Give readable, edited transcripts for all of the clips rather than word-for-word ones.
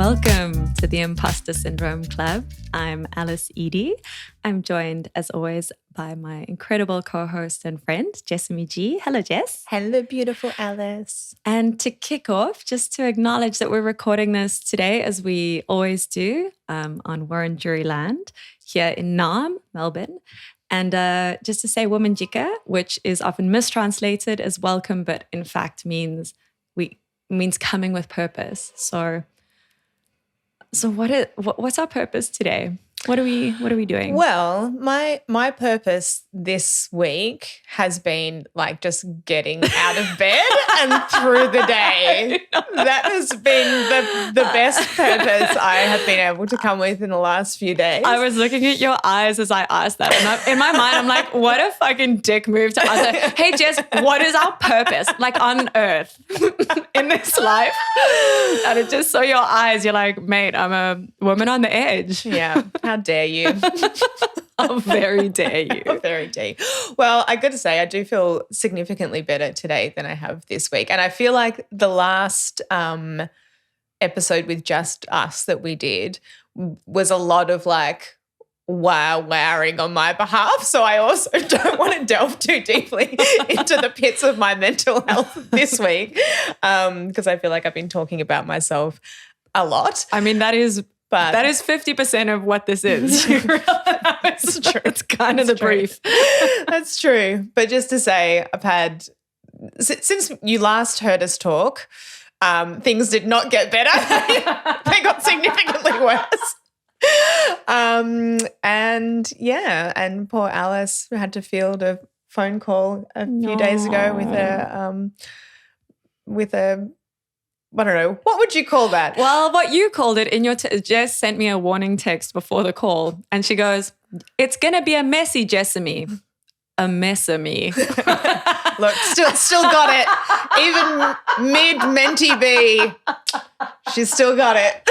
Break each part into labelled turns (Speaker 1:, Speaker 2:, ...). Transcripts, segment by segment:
Speaker 1: Welcome to the Imposter Syndrome Club. I'm Alice Edie. I'm joined, as always, by my incredible co-host and friend, Jessamy G. Hello, Jess.
Speaker 2: Hello, beautiful Alice.
Speaker 1: And to kick off, just to acknowledge that we're recording this today, as we always do, on Wurundjeri land here in Naarm, Melbourne. And just to say Womanjika, which is often mistranslated as welcome, but in fact means coming with purpose. So what's our purpose today? What are we doing?
Speaker 2: Well, my purpose this week has been like just getting out of bed and through the day. That has been the best purpose I have been able to come with in the last few days.
Speaker 1: I was looking at your eyes as I asked that. And in my mind, I'm like, what a fucking dick move to ask. Hey, Jess, what is our purpose? Like on earth in this life? And it just saw your eyes. You're like, mate, I'm a woman on the edge.
Speaker 2: Yeah. How dare you?
Speaker 1: How very dare you?
Speaker 2: How very dare you? Well, I got to say, I do feel significantly better today than I have this week. And I feel like the last episode with just us that we did was a lot of like wowing on my behalf. So I also don't want to delve too deeply into the pits of my mental health this week because I feel like I've been talking about myself a lot.
Speaker 1: I mean, that is 50% of what this is.
Speaker 2: It's true.
Speaker 1: It's kind of the brief.
Speaker 2: That's true. But just to say, I've had, since you last heard us talk, things did not get better. They got significantly worse. And poor Alice had to field a phone call a few days ago with a I don't know. What would you call that?
Speaker 1: Well, what you called it in your Jess sent me a warning text before the call and she goes, it's going to be a messy Jessamy. A mess of me.
Speaker 2: Look, still got it. Even mid menty-b, she's still got it.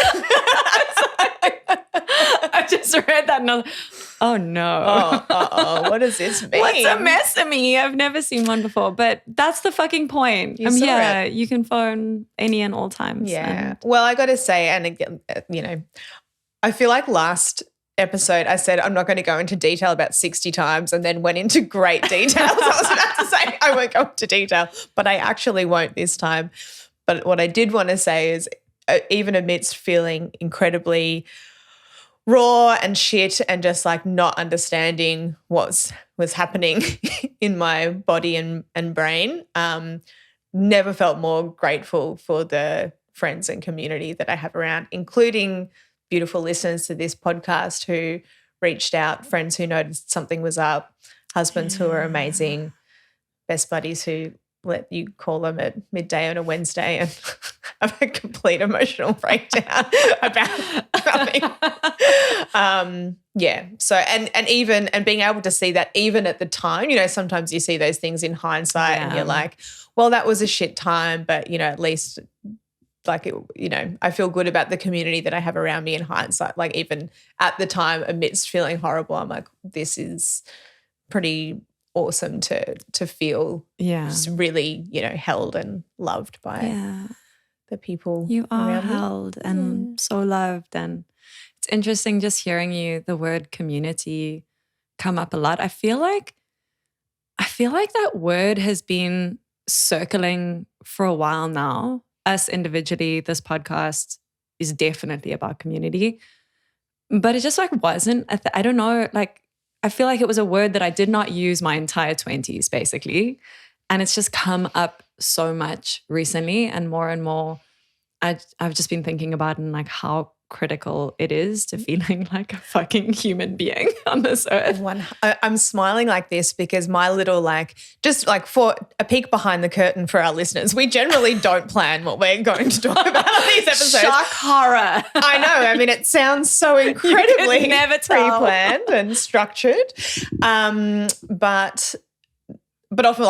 Speaker 1: I just read that and I was like, oh no.
Speaker 2: What does this mean?
Speaker 1: What's a mess of me? I've never seen one before, but that's the fucking point. You can phone any and all times.
Speaker 2: Yeah. Well, I got to say, and again, I feel like last episode I said I'm not going to go into detail about 60 times and then went into great details. I was about to say I won't go into detail, but I actually won't this time. But what I did want to say is even amidst feeling incredibly raw and shit and just like not understanding what was happening in my body and brain, never felt more grateful for the friends and community that I have around, including beautiful listeners to this podcast who reached out, friends who noticed something was up, husbands who are amazing, best buddies who let you call them at midday on a Wednesday and have a complete emotional breakdown about something. So and being able to see that even at the time, sometimes you see those things in hindsight and you're like, well, that was a shit time, but at least like, I feel good about the community that I have around me in hindsight. Like even at the time amidst feeling horrible, I'm like, this is pretty awesome to feel just really, held and loved by the people
Speaker 1: you are
Speaker 2: around
Speaker 1: held
Speaker 2: me.
Speaker 1: and so loved. And it's interesting just hearing the word community come up a lot. I feel like that word has been circling for a while now. Us individually, this podcast is definitely about community, but it just like wasn't, I don't know, like I feel like it was a word that I did not use my entire 20s basically. And it's just come up so much recently and more. I've just been thinking about it and like how critical it is to feeling like a fucking human being on this earth.
Speaker 2: I'm smiling like this because my little just for a peek behind the curtain for our listeners, we generally don't plan what we're going to talk about on these episodes.
Speaker 1: Shock horror.
Speaker 2: I know. I mean, it sounds so incredibly
Speaker 1: never tell.
Speaker 2: pre-planned and structured. But often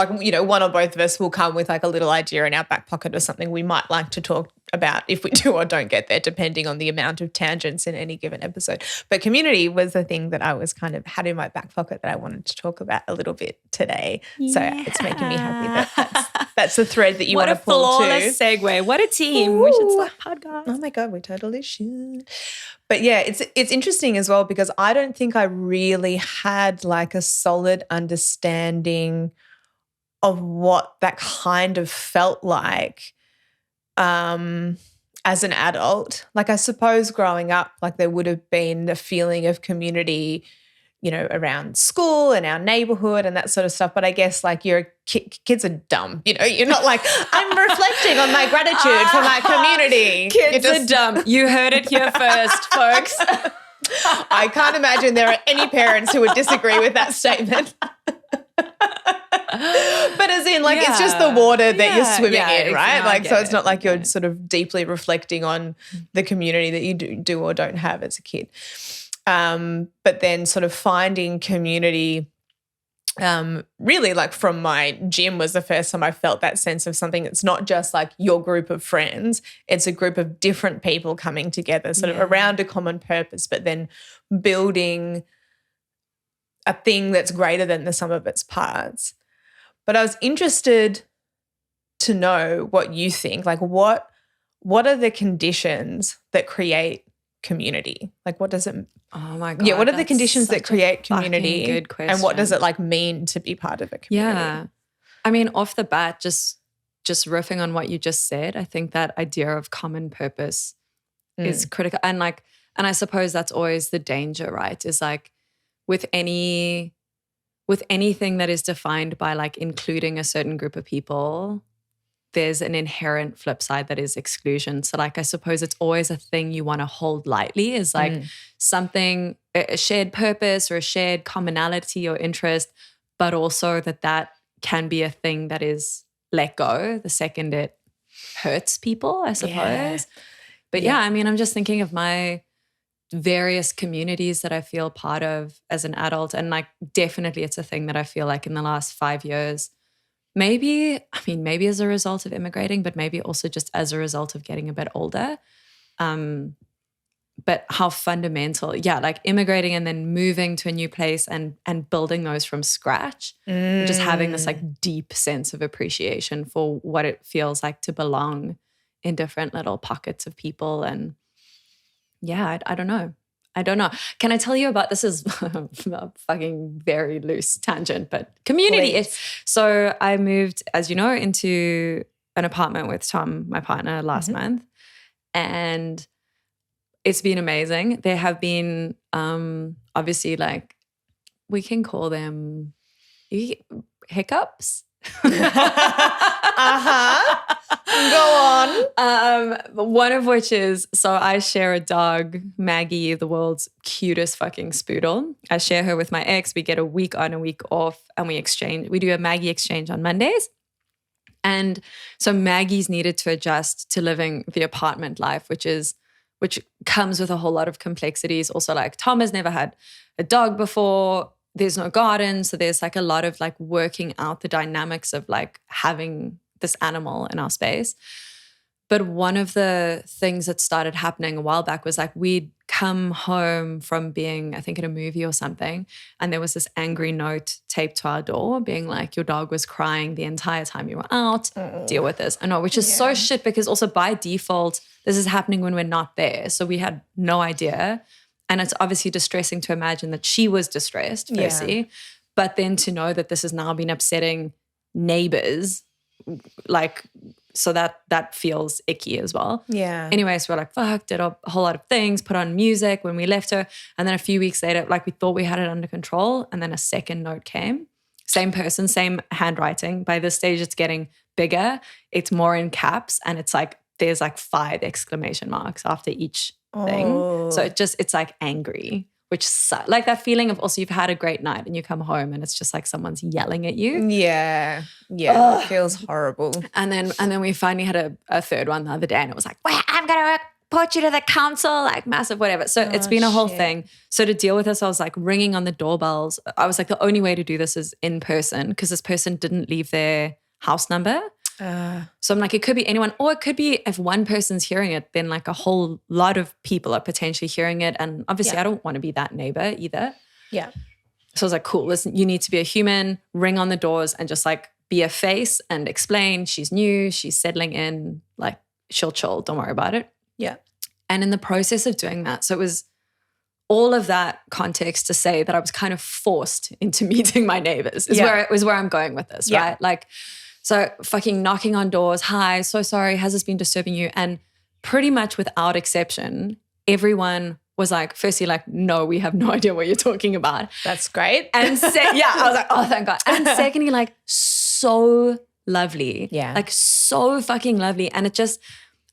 Speaker 2: one or both of us will come with like a little idea in our back pocket or something we might like to talk about if we do or don't get there, depending on the amount of tangents in any given episode. But community was the thing that I was kind of had in my back pocket that I wanted to talk about a little bit today. Yeah. So it's making me happy that that's the thread that you want to pull to.
Speaker 1: What a flawless segue. What a team.
Speaker 2: Ooh.
Speaker 1: We should start a podcast.
Speaker 2: Oh my God, we totally should. But yeah, it's interesting as well because I don't think I really had like a solid understanding of what that kind of felt like as an adult. Like I suppose growing up, like there would have been the feeling of community, you know, around school and our neighborhood and that sort of stuff. But I guess like kids are dumb, you know, you're not like, I'm reflecting on my gratitude for my community.
Speaker 1: Kids are dumb. You heard it here first, folks.
Speaker 2: I can't imagine there are any parents who would disagree with that statement. But as in, like, it's just the water that you're swimming in, right? Like, so it's not like you're sort of deeply reflecting on the community that you do or don't have as a kid. But then sort of finding community, really like from my gym was the first time I felt that sense of something that's not just like your group of friends. It's a group of different people coming together sort of around a common purpose, but then building a thing that's greater than the sum of its parts. But I was interested to know what you think. Like what are the conditions that create community? Like what does it
Speaker 1: Oh my God.
Speaker 2: Yeah, what are the conditions that create community?
Speaker 1: Good question.
Speaker 2: And what does it like mean to be part of a community?
Speaker 1: Yeah. I mean, off the bat, just riffing on what you just said, I think that idea of common purpose is critical. And I suppose that's always the danger, right? Is like with anything that is defined by like including a certain group of people, there's an inherent flip side that is exclusion. So like I suppose it's always a thing you want to hold lightly is like something, a shared purpose or a shared commonality or interest, but also that can be a thing that is let go the second it hurts people, I suppose. Yeah. But yeah, I mean, I'm just thinking of my various communities that I feel part of as an adult. And like definitely it's a thing that I feel like in the last 5 years, maybe as a result of immigrating, but maybe also just as a result of getting a bit older. But how fundamental, like immigrating and then moving to a new place and building those from scratch, and just having this like deep sense of appreciation for what it feels like to belong in different little pockets of people. And yeah, I don't know. Can I tell you about, this is a fucking very loose tangent, but community is. So I moved, as you know, into an apartment with Tom, my partner, last month. And it's been amazing. There have been obviously like, we can call them hiccups. Go on. One of which is, so I share a dog, Maggie, the world's cutest fucking spoodle. I share her with my ex. We get a week on, a week off, and we do a Maggie exchange on Mondays. And so Maggie's needed to adjust to living the apartment life, which comes with a whole lot of complexities. Also, like Tom has never had a dog before. There's no garden. So there's like a lot of like working out the dynamics of like having this animal in our space. But one of the things that started happening a while back was like we'd come home from being, I think, in a movie or something, and there was this angry note taped to our door being like, your dog was crying the entire time you were out. Deal with this. I know, which is so shit because also by default, this is happening when we're not there. So we had no idea. And it's obviously distressing to imagine that she was distressed, firstly, but then to know that this has now been upsetting neighbors, like, so that feels icky as well. Yeah. Anyway, so we're like, fuck, did a whole lot of things, put on music when we left her. And then a few weeks later, like we thought we had it under control. And then a second note came. Same person, same handwriting. By this stage, it's getting bigger. It's more in caps. And it's like, there's like 5 exclamation marks after each thing. So it's like angry, which like that feeling of also you've had a great night and you come home and it's just like someone's yelling at you. Yeah. Ugh. It feels horrible. And then we finally had a third one the other day and it was like, well, I'm going to report you to the council, like massive whatever. So it's been a whole thing. So to deal with this, I was like ringing on the doorbells. I was like, the only way to do this is in person because this person didn't leave their house number. So I'm like, it could be anyone, or it could be if one person's hearing it, then like a whole lot of people are potentially hearing it. And obviously I don't want to be that neighbor either. Yeah. So I was like, cool, listen, you need to be a human, ring on the doors and just like be a face and explain she's new, she's settling in, like she'll chill, don't worry about it.
Speaker 2: Yeah.
Speaker 1: And in the process of doing that, so it was all of that context to say that I was kind of forced into meeting my neighbors is where I'm going with this, right? Like, so fucking knocking on doors, hi, so sorry, has this been disturbing you? And pretty much without exception, everyone was like, firstly, like, no, we have no idea what you're talking about.
Speaker 2: That's great.
Speaker 1: And I was like, oh, thank God. And secondly, like, so lovely.
Speaker 2: Yeah.
Speaker 1: Like, so fucking lovely. And it just,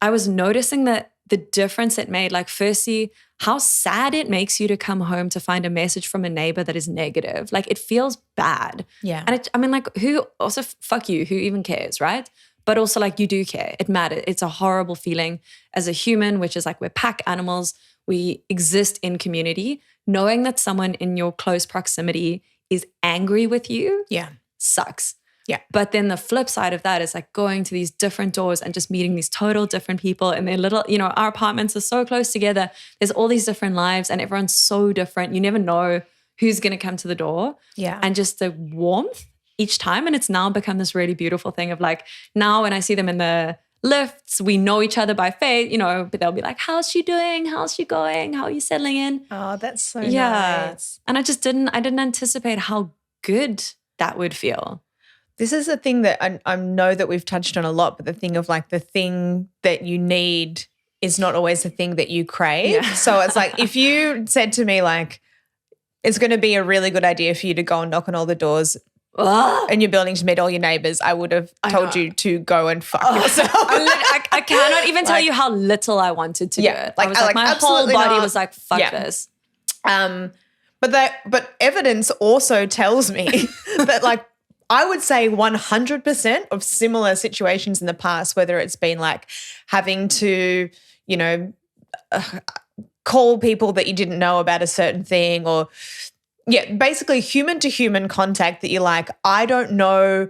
Speaker 1: I was noticing that the difference it made, like, firstly, how sad it makes you to come home to find a message from a neighbor that is negative. Like, it feels bad.
Speaker 2: Yeah.
Speaker 1: And I mean, like, who also, fuck you, who even cares, right? But also, like, you do care. It matters. It's a horrible feeling as a human, which is like, we're pack animals. We exist in community. Knowing that someone in your close proximity is angry with you sucks.
Speaker 2: Yeah.
Speaker 1: But then the flip side of that is like going to these different doors and just meeting these total different people, and they're little, you know, our apartments are so close together. There's all these different lives and everyone's so different. You never know who's going to come to the door.
Speaker 2: Yeah.
Speaker 1: And just the warmth each time. And it's now become this really beautiful thing of like, now when I see them in the lifts, we know each other by face, you know, but they'll be like, how's she doing? How's she going? How are you settling in?
Speaker 2: Oh, that's so nice.
Speaker 1: And I didn't anticipate how good that would feel.
Speaker 2: This is a thing that I know that we've touched on a lot, but the thing of like the thing that you need is not always the thing that you crave.
Speaker 1: Yeah.
Speaker 2: So it's like if you said to me like, it's going to be a really good idea for you to go and knock on all the doors in your building to meet all your neighbors, I would have told you to go and fuck yourself.
Speaker 1: I cannot even tell you how little I wanted to do it.
Speaker 2: Like,
Speaker 1: I was like my whole body was like, fuck this.
Speaker 2: But evidence also tells me that like I would say 100% of similar situations in the past, whether it's been like having to, you know, call people that you didn't know about a certain thing, or basically human to human contact that you're like, I don't know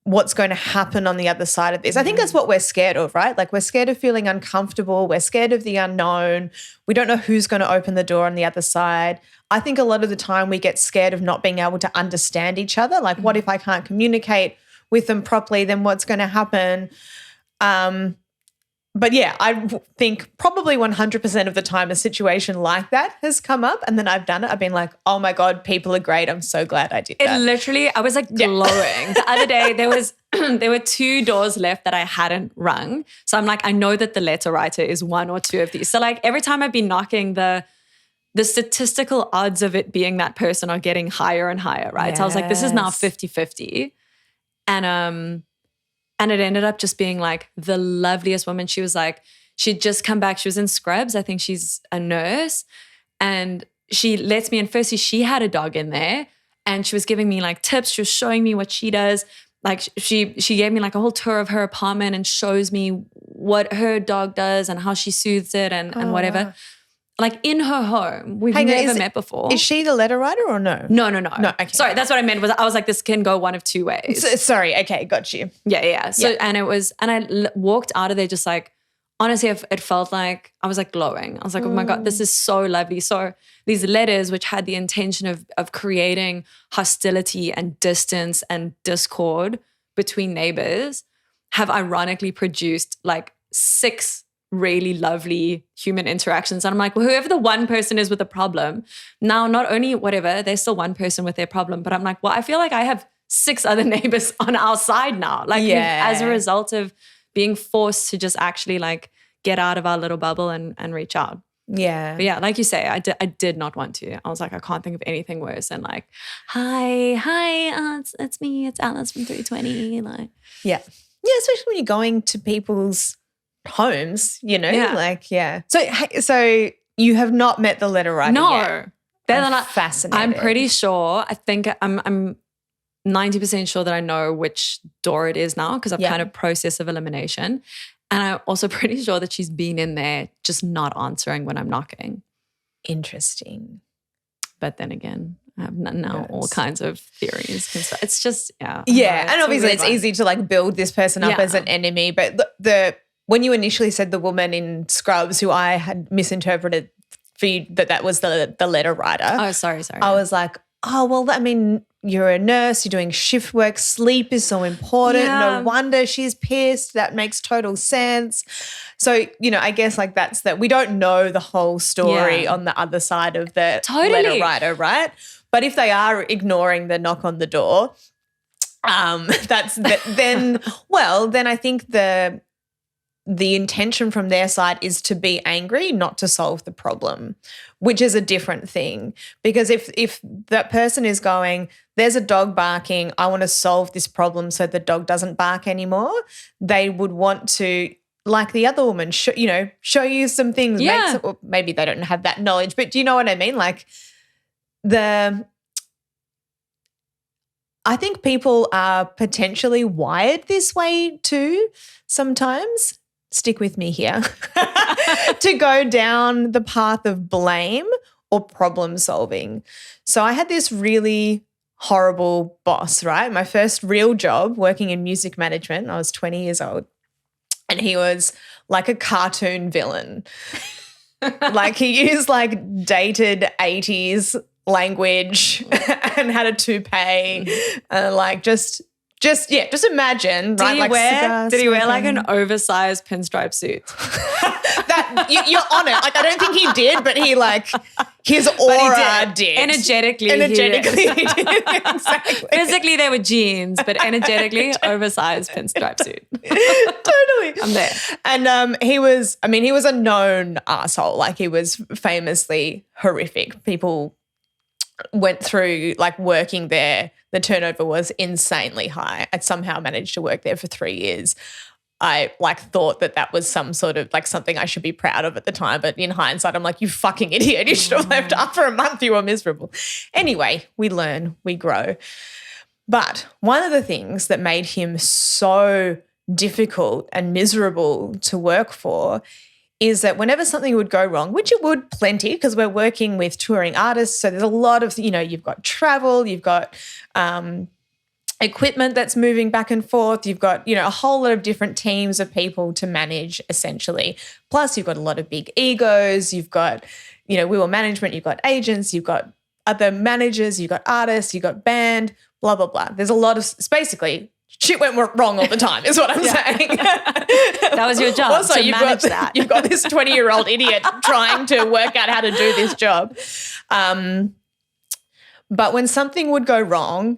Speaker 2: what's going to happen on the other side of this. I think that's what we're scared of, right? Like we're scared of feeling uncomfortable. We're scared of the unknown. We don't know who's going to open the door on the other side. I think a lot of the time we get scared of not being able to understand each other. Like what if I can't communicate with them properly, then what's going to happen? But yeah, I think probably 100% of the time a situation like that has come up and then I've done it. I've been like, oh my God, people are great. I'm so glad I did that.
Speaker 1: It literally, I was like glowing. The other day there were 2 doors left that I hadn't rung. So I'm like, I know that the letter writer is 1 or 2 of these. So like every time I've been knocking, the statistical odds of it being that person are getting higher and higher, right?
Speaker 2: Yes.
Speaker 1: So I was like, this is now 50-50. And it ended up just being like the loveliest woman. She was like, she'd just come back. She was in scrubs. I think she's a nurse. And she lets me in. Firstly, she had a dog in there and she was giving me like tips. She was showing me what she does. Like she gave me like a whole tour of her apartment and shows me what her dog does and how she soothes it and whatever.
Speaker 2: Wow.
Speaker 1: Like in her home. We've never met before.
Speaker 2: Is she the letter writer or no?
Speaker 1: No.
Speaker 2: Okay.
Speaker 1: Sorry, that's what I meant. I was like, this can go one of 2 ways.
Speaker 2: Sorry. Okay, got you.
Speaker 1: Yeah. So and I walked out of there just like, honestly, it felt like I was like glowing. I was like, oh my God, this is so lovely. So these letters, which had the intention of creating hostility and distance and discord between neighbors, have ironically produced like 6 really lovely human interactions. And I'm like, well, whoever the one person is with a problem, now not only whatever, there's still one person with their problem, but I'm like, well, I feel like I have 6 other neighbors on our side now. Like as a result of being forced to just actually like get out of our little bubble and reach out.
Speaker 2: Yeah.
Speaker 1: But yeah, like you say, I did not want to. I was like, I can't think of anything worse than like, hi, it's me, it's Alice from 320. Like,
Speaker 2: yeah, especially when you're going to people's homes, you know, So you have not met the letter writer yet?
Speaker 1: No,
Speaker 2: fascinated.
Speaker 1: I'm pretty sure. I think I'm 90% sure that I know which door it is now because I've kind of process of elimination, and I'm also pretty sure that she's been in there just not answering when I'm knocking.
Speaker 2: Interesting.
Speaker 1: But then again, I have now all kinds of theories. It's just and
Speaker 2: obviously it's easy to like build this person up as an enemy, but when you initially said the woman in scrubs who I had misinterpreted for you that was the letter writer.
Speaker 1: Oh, sorry.
Speaker 2: I was like, oh, well, I mean, you're a nurse, you're doing shift work, sleep is so important.
Speaker 1: Yeah.
Speaker 2: No wonder she's pissed. That makes total sense. So, I guess like that's that. We don't know the whole story on the other side of the letter writer, right? But if they are ignoring the knock on the door, then I think the intention from their side is to be angry, not to solve the problem, which is a different thing. Because if that person is going, there's a dog barking, I want to solve this problem so the dog doesn't bark anymore, they would want to, like the other woman, show you some things.
Speaker 1: Yeah.
Speaker 2: Or maybe they don't have that knowledge, but do you know what I mean? Like I think people are potentially wired this way too sometimes. Stick with me here. To go down the path of blame or problem solving. So I had this really horrible boss, right? My first real job working in music management. I was 20 years old. And he was like a cartoon villain. Like he used like dated 80s language and had a toupee and like just imagine, right?
Speaker 1: Did he wear like an oversized pinstripe suit?
Speaker 2: You're on it. Like I don't think he did, but he like his aura did.
Speaker 1: Energetically
Speaker 2: he did. Exactly.
Speaker 1: Physically they were jeans, but energetically oversized pinstripe suit.
Speaker 2: Totally.
Speaker 1: I'm there.
Speaker 2: And he was a known asshole. Like he was famously horrific. People went through like working there. The turnover was insanely high. I somehow managed to work there for 3 years. I like thought that was some sort of like something I should be proud of at the time. But in hindsight, I'm like, you fucking idiot. You should have left after a month. You were miserable. Anyway, we learn, we grow. But one of the things that made him so difficult and miserable to work for is that whenever something would go wrong, which it would plenty because we're working with touring artists, so there's a lot of, you've got travel, you've got equipment that's moving back and forth, you've got, a whole lot of different teams of people to manage essentially. Plus you've got a lot of big egos, you've got, we were management, you've got agents, you've got other managers, you've got artists, you've got band, blah, blah, blah. There's a lot of, it's basically shit went wrong all the time is what I'm saying.
Speaker 1: That was your job,
Speaker 2: also,
Speaker 1: to manage that.
Speaker 2: You've got this 20-year-old idiot trying to work out how to do this job. But when something would go wrong,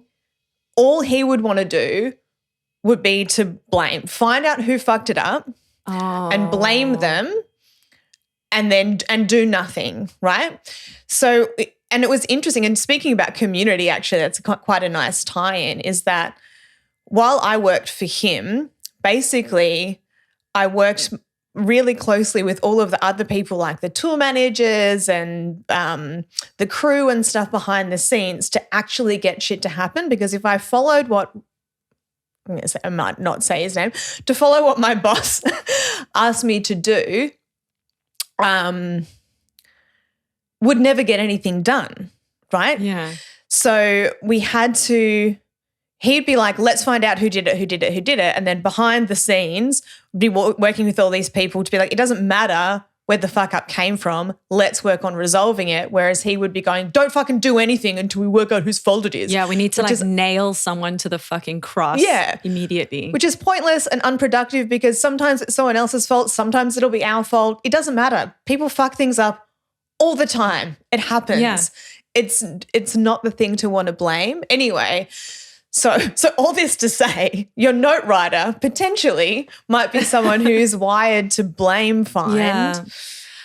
Speaker 2: all he would want to do would be to find out who fucked it up and blame them and do nothing, right? So, and it was interesting, and speaking about community, actually, that's quite a nice tie-in, is that while I worked for him, basically I worked really closely with all of the other people like the tour managers and the crew and stuff behind the scenes to actually get shit to happen, because if I followed what I might not say his name, to follow what my boss asked me to do, would never get anything done, right?
Speaker 1: Yeah.
Speaker 2: So we had to, he'd be like, let's find out who did it. And then behind the scenes, be working with all these people to be like, it doesn't matter where the fuck up came from, let's work on resolving it. Whereas he would be going, don't fucking do anything until we work out whose fault it is.
Speaker 1: Yeah, we need to nail someone to the fucking cross immediately.
Speaker 2: Which is pointless and unproductive because sometimes it's someone else's fault, sometimes it'll be our fault. It doesn't matter. People fuck things up all the time. It happens.
Speaker 1: Yeah.
Speaker 2: It's not the thing to want to blame. Anyway, so all this to say, your note writer potentially might be someone who's wired to blame find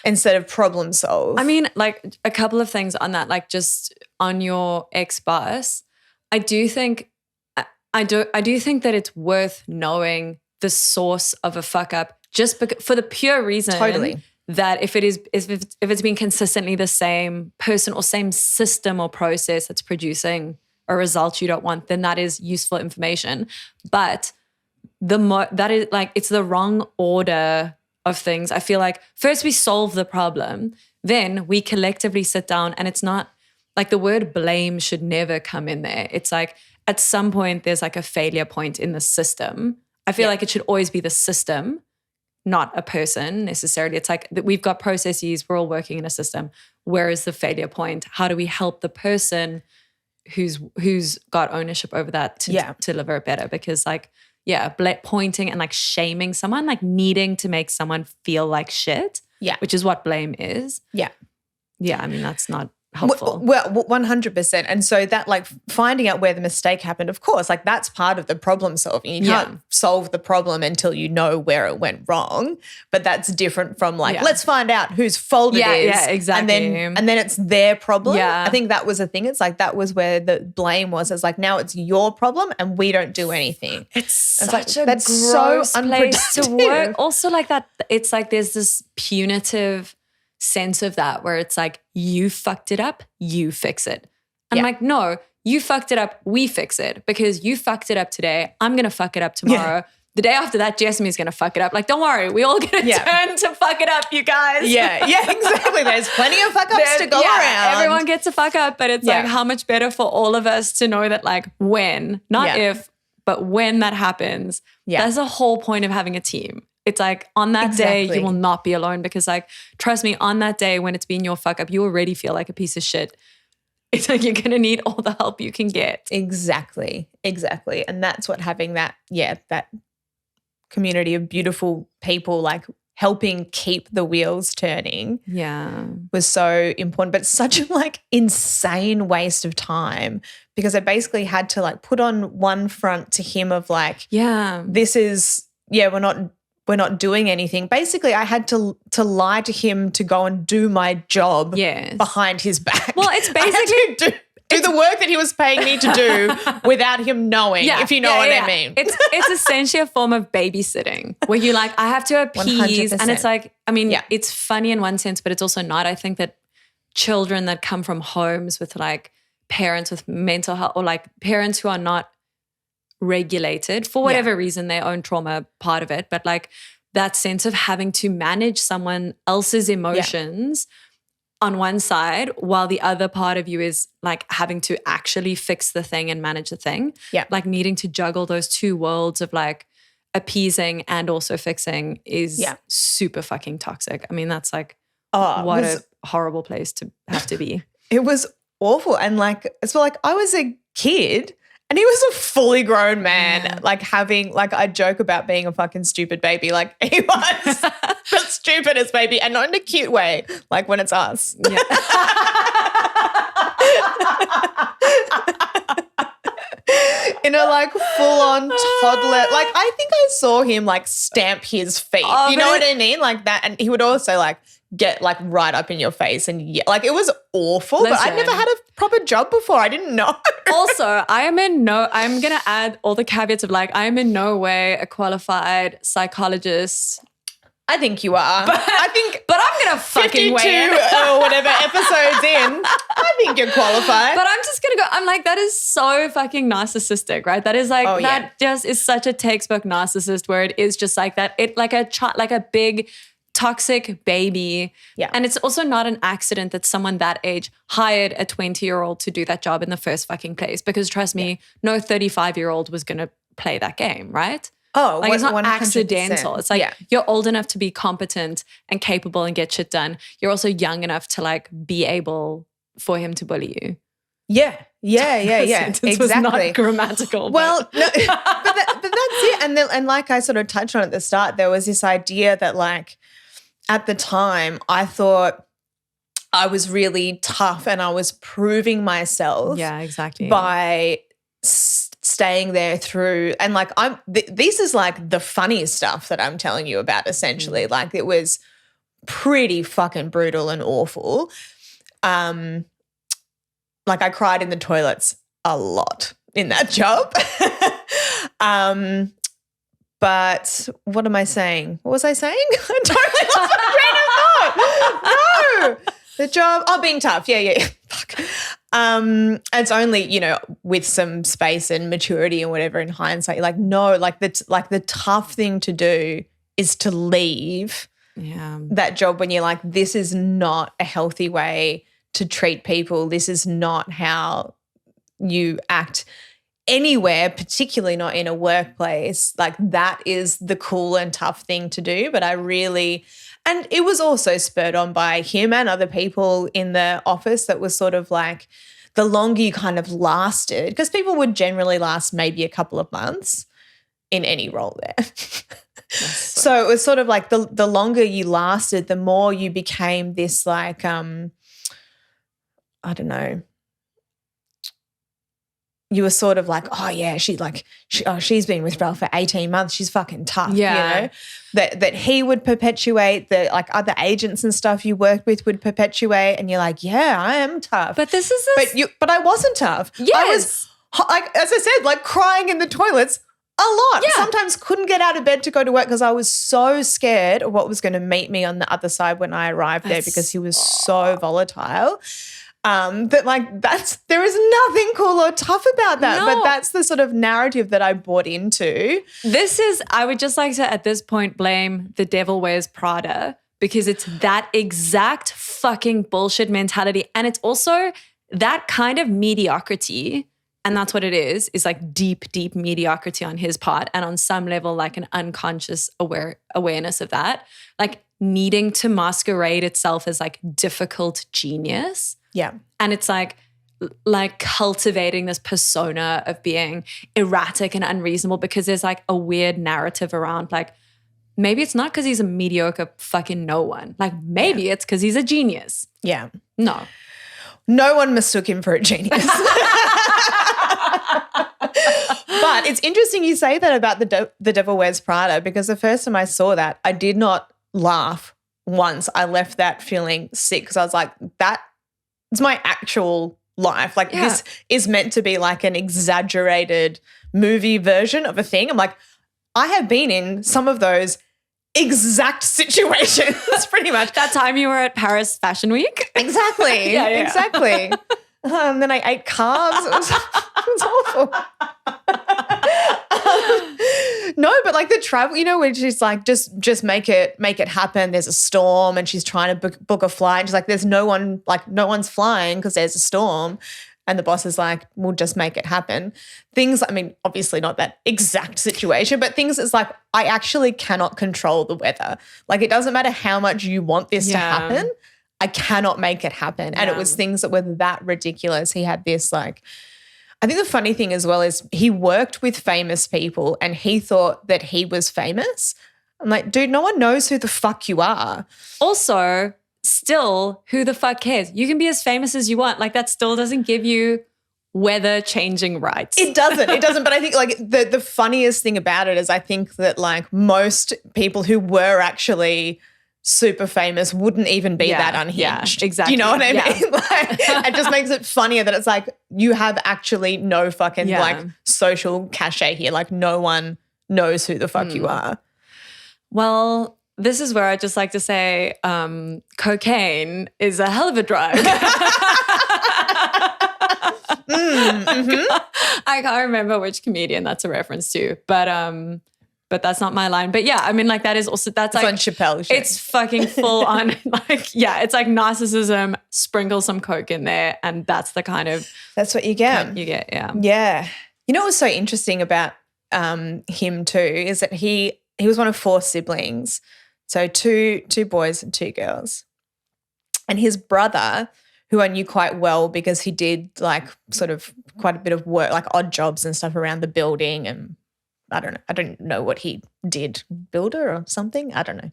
Speaker 2: instead of problem solve.
Speaker 1: I mean, like a couple of things on that, like just on your ex-boss, I do think that it's worth knowing the source of a fuck up just for the pure reason that if it's been consistently the same person or same system or process that's producing a result you don't want, then that is useful information. But that is like, it's the wrong order of things. I feel like first we solve the problem, then we collectively sit down, and it's not like the word blame should never come in there. It's like at some point there's like a failure point in the system. I feel like it should always be the system, not a person necessarily. It's like that we've got processes, we're all working in a system. Where is the failure point? How do we help the person who's got ownership over that to deliver it better. Because like, yeah, pointing and like shaming someone, like needing to make someone feel like shit, which is what blame is. Yeah. I mean, that's not helpful.
Speaker 2: Well, 100%. And so that like finding out where the mistake happened, of course, like that's part of the problem solving. You can't solve the problem until you know where it went wrong. But that's different from like, let's find out whose fault it is.
Speaker 1: Yeah, exactly.
Speaker 2: And then it's their problem. Yeah. I think that was the thing. It's like that was where the blame was. It's like now it's your problem and we don't do anything.
Speaker 1: It's such a that's gross so place to work. Also like that, it's like there's this punitive sense of that where it's like you fucked it up, you fix it. I'm like, no, you fucked it up, we fix it, because you fucked it up today, I'm gonna fuck it up tomorrow. The day after that, Jessamy's gonna fuck it up. Like, don't worry, we all get a turn to fuck it up, you guys.
Speaker 2: Yeah, exactly. There's plenty of fuck ups to go around.
Speaker 1: Everyone gets a fuck up, but it's like how much better for all of us to know that like when, not if, but when that happens, that's the whole point of having a team. It's like on that day, you will not be alone, because like, trust me, on that day when it's been your fuck up, you already feel like a piece of shit. It's like you're going to need all the help you can get.
Speaker 2: Exactly. And that's what having that community of beautiful people like helping keep the wheels turning was so important. But such a like insane waste of time, because I basically had to like put on one front to him of like, this is, we're not doing anything. Basically, I had to lie to him to go and do my job behind his back.
Speaker 1: Well, it's basically
Speaker 2: do the work that he was paying me to do without him knowing, if you know what I mean.
Speaker 1: It's essentially a form of babysitting where you like, I have to appease. 100%. And it's like, I mean, it's funny in one sense, but it's also not. I think that children that come from homes with like parents with mental health, or like parents who are not regulated for whatever reason, their own trauma part of it, but like that sense of having to manage someone else's emotions on one side while the other part of you is like having to actually fix the thing and manage the thing. Like needing to juggle those two worlds of like appeasing and also fixing is super fucking toxic. I mean, that's like what a horrible place to have to be.
Speaker 2: It was awful. And like, so like I was a kid and he was a fully grown man, like having, like I joke about being a fucking stupid baby. Like he was the stupidest baby, and not in a cute way, like when it's us. Yeah. In a like full on toddler. Like I think I saw him like stamp his feet. You know what I mean? Like that. And he would also like get like right up in your face and like it was awful. Listen, but I'd never had a proper job before. I didn't know.
Speaker 1: Also, I'm going to add all the caveats of like, I am in no way a qualified psychologist.
Speaker 2: I think you are. But
Speaker 1: I'm going to fucking weigh in.
Speaker 2: or whatever episodes in, I think you're qualified.
Speaker 1: But I'm just going to go, I'm like, that is so fucking narcissistic, right? That is like, that just is such a textbook narcissist where it is just like that. It like a big toxic baby. Yeah. And it's also not an accident that someone that age hired a 20-year-old to do that job in the first fucking place. Because trust me, no 35-year-old was going to play that game, right?
Speaker 2: Oh,
Speaker 1: like it's not
Speaker 2: 100%.
Speaker 1: Accidental. It's like you're old enough to be competent and capable and get shit done. You're also young enough to like be able for him to bully you.
Speaker 2: Yeah. Exactly.
Speaker 1: Was not grammatical.
Speaker 2: Well, no, but that's it. And like I sort of touched on at the start, there was this idea that like at the time I thought I was really tough and I was proving myself.
Speaker 1: Yeah, exactly.
Speaker 2: By staying there through, and like this is like the funny stuff that I'm telling you about essentially. Like it was pretty fucking brutal and awful. Like I cried in the toilets a lot in that job. But what am I saying? What was I saying? I totally lost my train of thought. No. The job, being tough. Yeah. Fuck. It's only, you know, with some space and maturity and whatever in hindsight, you're like, no, like the tough thing to do is to leave that job when you're like, this is not a healthy way to treat people. This is not how you act anywhere, particularly not in a workplace. Like that is the cool and tough thing to do. But and it was also spurred on by him and other people in the office that was sort of like, the longer you kind of lasted, because people would generally last maybe a couple of months in any role there. So it was sort of like the longer you lasted, the more you became this like, I don't know, you were sort of like, oh yeah, she's been with Ralph for 18 months. She's fucking tough.
Speaker 1: Yeah.
Speaker 2: You know, that he would perpetuate, that like other agents and stuff you worked with would perpetuate, and you're like, yeah, I am tough.
Speaker 1: But this is
Speaker 2: but I wasn't tough.
Speaker 1: Yes.
Speaker 2: I was, like, as I said, like crying in the toilets a lot.
Speaker 1: Yeah.
Speaker 2: Sometimes couldn't get out of bed to go to work because I was so scared of what was going to meet me on the other side when I arrived there, because he was so volatile. That like there is nothing cool or tough about that.
Speaker 1: No.
Speaker 2: But that's the sort of narrative that I bought into.
Speaker 1: I would just like to at this point blame the Devil Wears Prada, because it's that exact fucking bullshit mentality. And it's also that kind of mediocrity. And that's what it is like deep, deep mediocrity on his part. And on some level, like an unconscious awareness of that, like needing to masquerade itself as like difficult genius.
Speaker 2: Yeah.
Speaker 1: And it's like cultivating this persona of being erratic and unreasonable, because there's like a weird narrative around like, maybe it's not because he's a mediocre fucking no one. Like maybe it's because he's a genius.
Speaker 2: Yeah.
Speaker 1: No.
Speaker 2: No one mistook him for a genius. But it's interesting you say that about the Devil Wears Prada, because the first time I saw that, I did not laugh once. I left that feeling sick, because I was like, it's my actual life. Like this is meant to be like an exaggerated movie version of a thing. I'm like, I have been in some of those exact situations pretty much.
Speaker 1: That time you were at Paris Fashion Week?
Speaker 2: Exactly. Yeah. Exactly. And then I ate carbs. It was awful. No, but like the travel, when she's like, just make it happen. There's a storm, and she's trying to book a flight. And she's like, no one's flying because there's a storm. And the boss is like, we'll just make it happen. Things, I mean, obviously not that exact situation, but things it's like, I actually cannot control the weather. Like it doesn't matter how much you want this to happen. I cannot make it happen. And it was things that were that ridiculous. He had this like, I think the funny thing as well is he worked with famous people and he thought that he was famous. I'm like, dude, no one knows who the fuck you are.
Speaker 1: Also, still, who the fuck cares? You can be as famous as you want. Like that still doesn't give you weather changing rights.
Speaker 2: It doesn't. But I think like the funniest thing about it is I think that like most people who were actually super famous wouldn't even be that unhinged.
Speaker 1: Yeah, exactly.
Speaker 2: Do you know what I mean? Like, it just makes it funnier that it's like you have actually no fucking like social cachet here. Like no one knows who the fuck you are.
Speaker 1: Well, this is where I'd just like to say cocaine is a hell of a drug. I can't remember which comedian that's a reference to, but that's not my line. But yeah, I mean, like that is also, that's like
Speaker 2: on Chappelle's show.
Speaker 1: It's fucking full on like, it's like narcissism, sprinkle some coke in there, and that's the kind of.
Speaker 2: That's what you get. Yeah. You know what's so interesting about him too is that he was one of 4 siblings. So two boys and 2 girls. And his brother, who I knew quite well because he did like sort of quite a bit of work, like odd jobs and stuff around the building, and I don't know what he did, builder or something, I don't know.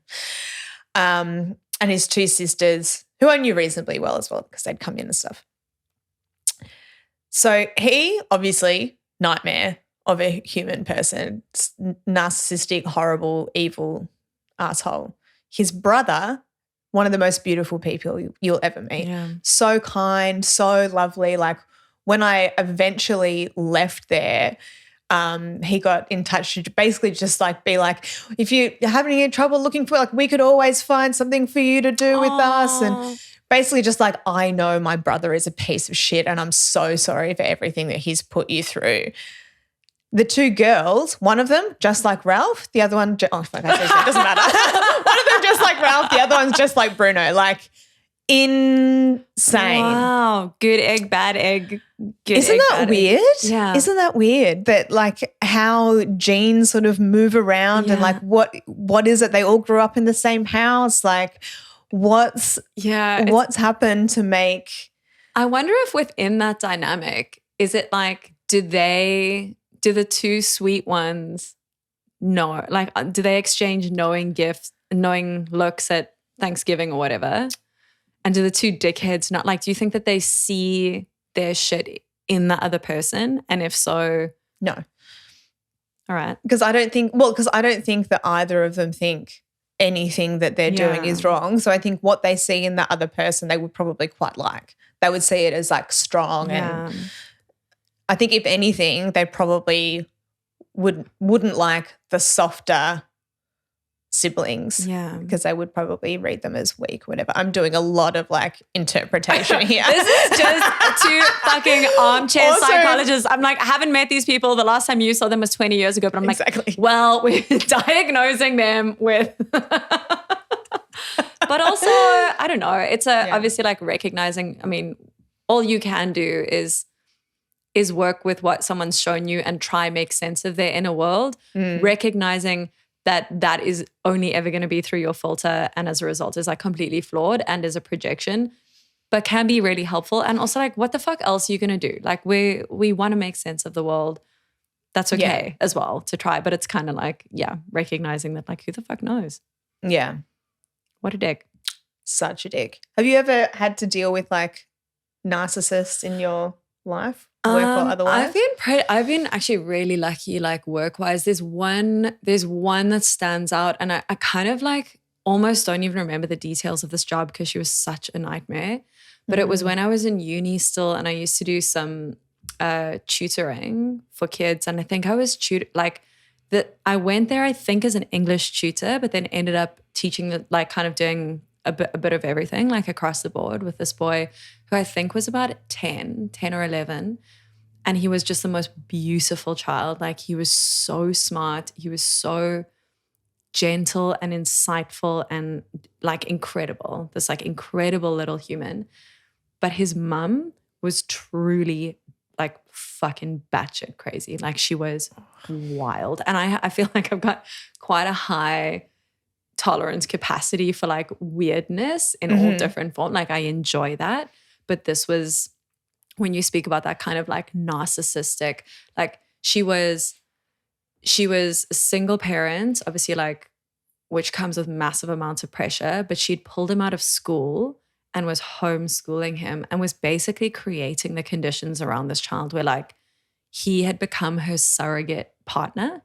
Speaker 2: And his 2 sisters, who I knew reasonably well as well because they'd come in and stuff. So he obviously nightmare of a human person, narcissistic, horrible, evil asshole. His brother, one of the most beautiful people you'll ever meet. Yeah. So kind, so lovely. Like when I eventually left there, he got in touch to basically just like be like, if you're having any trouble looking for, like we could always find something for you to do with us. And basically just like, I know my brother is a piece of shit and I'm so sorry for everything that he's put you through. The 2 girls, one of them just like Ralph, the other one, it doesn't matter. One of them just like Ralph, the other one's just like Bruno, like insane.
Speaker 1: Wow, good egg, bad egg.
Speaker 2: Isn't that weird?
Speaker 1: Yeah.
Speaker 2: Isn't that weird that like how genes sort of move around and like what is it? They all grew up in the same house. Like what's happened to make
Speaker 1: I wonder if within that dynamic, is it like, do the two sweet ones know? Like, do they exchange knowing gifts, knowing looks at Thanksgiving or whatever? And do the two dickheads not, like, do you think that they see their shit in the other person? And if so,
Speaker 2: No.
Speaker 1: All right.
Speaker 2: Because I don't think that either of them think anything that they're doing is wrong. So I think what they see in the other person, they would probably quite like. They would see it as like strong. And I think if anything, they probably wouldn't like the softer siblings.
Speaker 1: Yeah.
Speaker 2: Because they would probably read them as weak, whatever. I'm doing a lot of like interpretation here.
Speaker 1: This is just two fucking armchair psychologists. I'm like, I haven't met these people. The last time you saw them was 20 years ago, but I'm like, well, we're diagnosing them with but also, I don't know. It's obviously like recognizing, I mean, all you can do is work with what someone's shown you and try make sense of their inner world, recognizing that is only ever going to be through your filter, and as a result is like completely flawed and is a projection, but can be really helpful. And also like, what the fuck else are you going to do? Like we want to make sense of the world. That's okay as well to try, but it's kind of like, recognizing that like, who the fuck knows? Yeah. What a dick.
Speaker 2: Such a dick. Have you ever had to deal with like narcissists in your life? Work or otherwise?
Speaker 1: I've been actually really lucky, like work-wise. There's one that stands out, and I kind of like almost don't even remember the details of this job because she was such a nightmare. But it was when I was in uni still, and I used to do some tutoring for kids, and I think I was I went there I think as an English tutor, but then ended up teaching kind of doing a bit of everything, like across the board with this boy who I think was about 10 or 11. And he was just the most beautiful child. Like he was so smart. He was so gentle and insightful and like incredible. This like incredible little human. But his mum was truly like fucking batshit crazy. Like she was wild. And I feel like I've got quite a high tolerance capacity for like weirdness in all different forms. Like I enjoy that. But this was, when you speak about that kind of like narcissistic, like she was a single parent, obviously like, which comes with massive amounts of pressure, but she'd pulled him out of school and was homeschooling him and was basically creating the conditions around this child where like he had become her surrogate partner.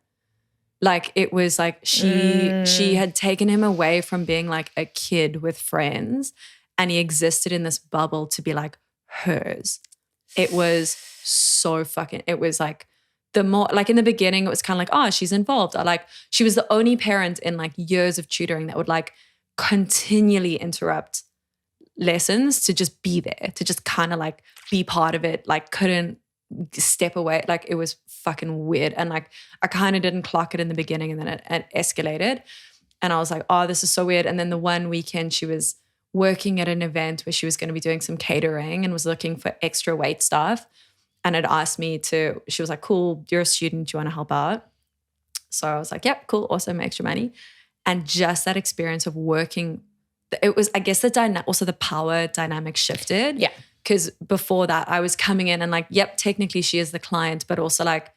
Speaker 1: Like it was like she had taken him away from being like a kid with friends, and he existed in this bubble to be like hers. It was so fucking, it was like the more, like in the beginning, it was kind of like, oh, she's involved. Or like she was the only parent in like years of tutoring that would like continually interrupt lessons to just be there, to just kind of like be part of it, like couldn't step away. Like it was fucking weird. And like I kind of didn't clock it in the beginning, and then it escalated. And I was like, oh, this is so weird. And then the one weekend she was working at an event where she was going to be doing some catering and was looking for extra wait staff, and had asked me to, she was like, cool, you're a student, do you want to help out? So I was like, yep, cool, awesome, extra money. And just that experience of working, it was, I guess also the power dynamic shifted.
Speaker 2: Yeah.
Speaker 1: Because before that I was coming in and like, yep, technically she is the client, but also like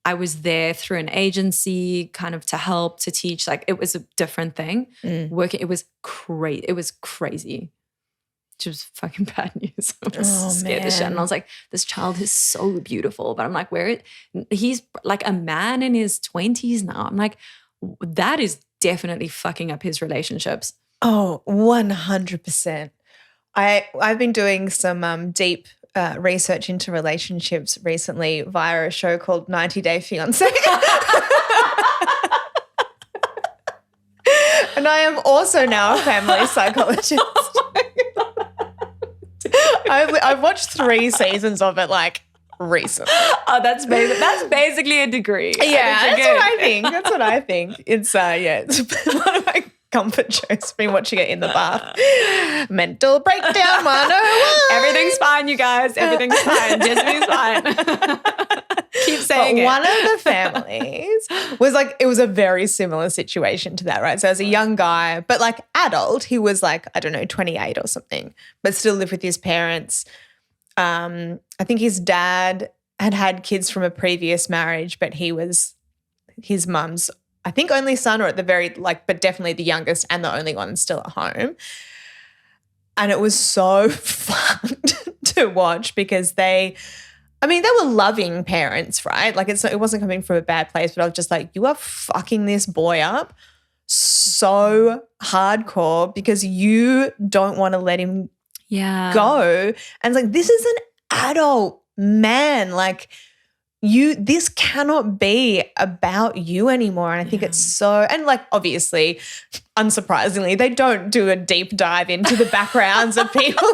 Speaker 1: I was there through an agency kind of to help, to teach. Like it was a different thing. Working, it was crazy. It was fucking bad news. I was scared as shit. And I was like, this child is so beautiful. But I'm like, he's like a man in his 20s now. I'm like, that is definitely fucking up his relationships.
Speaker 2: Oh, 100%. I've been doing some deep research into relationships recently via a show called 90-Day Fiancé. And I am also now a family psychologist. I've watched 3 seasons of it like recently.
Speaker 1: Oh, that's basically a degree.
Speaker 2: Yeah, that's what I think. It's it's one of my comfort shows. Been watching it in the bath. Mental breakdown 101.
Speaker 1: Everything's fine, you guys. Everything's fine. Jessamy's fine. Keep saying it.
Speaker 2: One of the families was like, it was a very similar situation to that, right? So as a young guy, but like adult, he was like, I don't know, 28 or something, but still lived with his parents. I think his dad had kids from a previous marriage, but he was his mum's, I think, only son, or at the very, but definitely the youngest and the only one still at home. And it was so fun to watch because they were loving parents, right? Like it wasn't coming from a bad place, but I was just like, you are fucking this boy up so hardcore because you don't want to let him go. And it's like, this is an adult man. Like this cannot be about you anymore. And I think it's so, and like obviously, unsurprisingly, they don't do a deep dive into the backgrounds of people.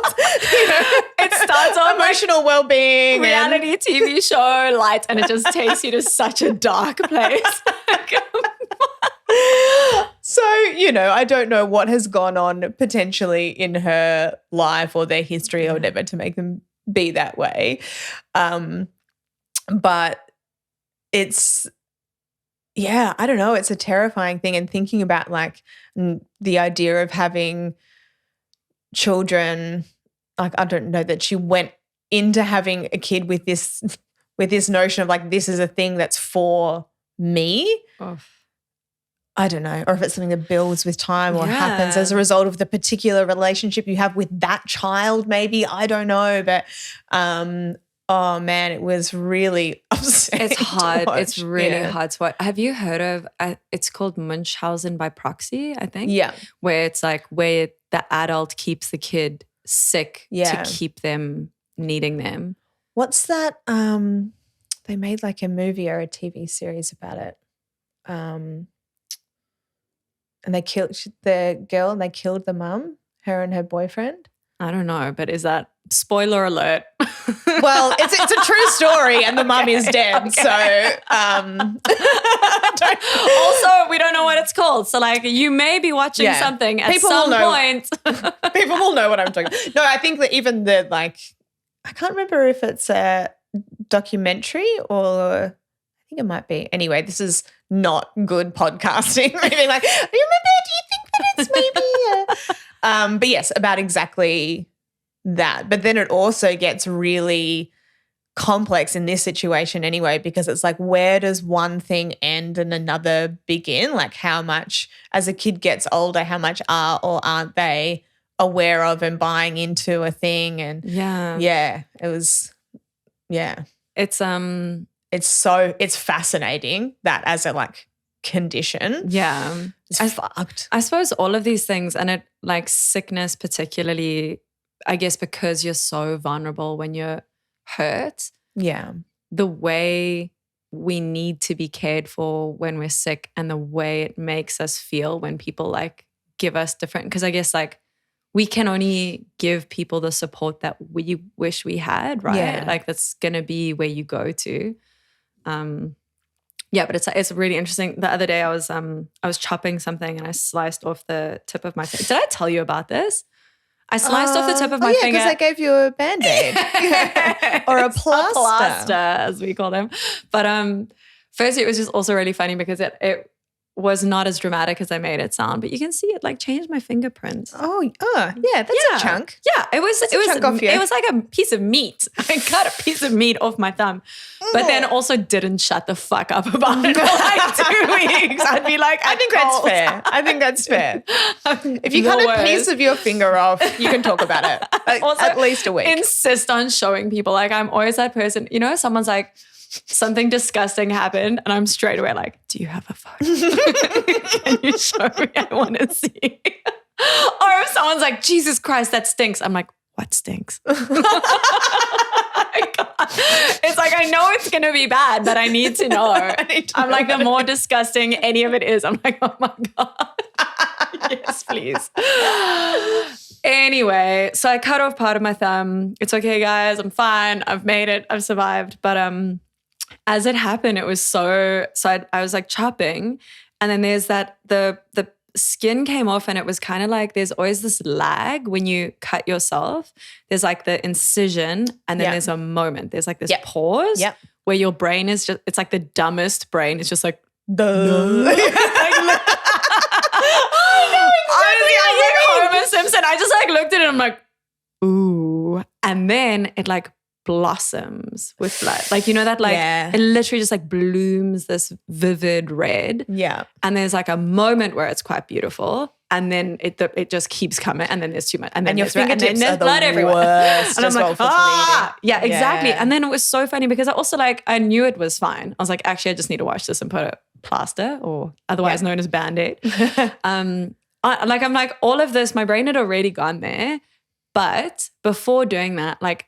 Speaker 1: It starts on
Speaker 2: emotional well-being,
Speaker 1: reality TV show lights, and it just takes you to such a dark place.
Speaker 2: So, I don't know what has gone on potentially in her life or their history or whatever to make them be that way. But it's, I don't know. It's a terrifying thing. And thinking about like the idea of having children, like I don't know that she went into having a kid with this notion of like, this is a thing that's for me. Oh. I don't know. Or if it's something that builds with time or happens as a result of the particular relationship you have with that child, maybe. I don't know. But oh man, it was really upsetting.
Speaker 1: It's hard. It's really hard to watch. Have you heard of it's called Munchausen by proxy, I think?
Speaker 2: Yeah.
Speaker 1: Where it's like where the adult keeps the kid sick to keep them needing them.
Speaker 2: What's that? They made like a movie or a TV series about it. And they killed the girl and they killed the mum, her and her boyfriend.
Speaker 1: I don't know, but is that spoiler alert?
Speaker 2: Well, it's a true story and the mum is dead. Okay. So
Speaker 1: also we don't know what it's called. So like you may be watching something at some point.
Speaker 2: People will know what I'm talking about. No, I think that even the I can't remember if it's a documentary or I think it might be. Anyway, this is not good podcasting. Maybe like, do you think that it's maybe but yes, about exactly that. But then it also gets really complex in this situation anyway, because it's like, where does one thing end and another begin? Like how much, as a kid gets older, how much are or aren't they aware of and buying into a thing? And it was, it's fascinating that as a like condition.
Speaker 1: Yeah.
Speaker 2: It's fucked.
Speaker 1: I suppose all of these things, and it like sickness particularly, I guess because you're so vulnerable when you're hurt.
Speaker 2: Yeah.
Speaker 1: The way we need to be cared for when we're sick and the way it makes us feel when people like give us different, because I guess like we can only give people the support that we wish we had, right?
Speaker 2: Yeah.
Speaker 1: Like that's going to be where you go to. But it's really interesting. The other day I was chopping something and I sliced off the tip of my finger. Did I tell you about this? I sliced off the tip of my finger.
Speaker 2: because I gave you a Band-Aid or a plaster.
Speaker 1: As we call them. But firstly, it was just also really funny because it was not as dramatic as I made it sound, but you can see it like changed my fingerprints.
Speaker 2: That's a chunk.
Speaker 1: Yeah, it was like a piece of meat. I cut a piece of meat off my thumb, but then also didn't shut the fuck up about it for like 2 weeks. I'd be like,
Speaker 2: I think that's fair. If you cut a piece of your finger off, you can talk about it. Also, at least a week.
Speaker 1: Insist on showing people. Like I'm always that person, someone's like, something disgusting happened and I'm straight away like, do you have a photo? Can you show me? I want to see. Or if someone's like, Jesus Christ, that stinks. I'm like, what stinks? It's like, I know it's going to be bad, but I need to know. I'm like, the more disgusting any of it is, I'm like, oh my God. Yes, please. Anyway, so I cut off part of my thumb. It's okay, guys. I'm fine. I've made it. I've survived. But as it happened, it was so I was like chopping, and then there's that the skin came off, and it was kind of like there's always this lag when you cut yourself. There's like the incision, and then there's a moment. There's like this pause where your brain is just, it's like the dumbest brain. It's just like, duh. I was like Homer Simpson. I just like looked at it and I'm like, ooh. And And then it like blossoms with blood. Like, you know that like it literally just like blooms this vivid red.
Speaker 2: Yeah.
Speaker 1: And there's like a moment where it's quite beautiful. And then it just keeps coming, and then there's too much, and then
Speaker 2: your
Speaker 1: there's, and then
Speaker 2: fingertips
Speaker 1: there's
Speaker 2: are the
Speaker 1: blood everywhere.
Speaker 2: worst
Speaker 1: And I'm
Speaker 2: as
Speaker 1: like,
Speaker 2: well for bleeding.
Speaker 1: yeah, exactly.
Speaker 2: Yeah.
Speaker 1: And then it was so funny because I also like I knew it was fine. I was like, actually, I just need to wash this and put a plaster, or otherwise known as Band-Aid. I'm like all of this, my brain had already gone there, but before doing that, like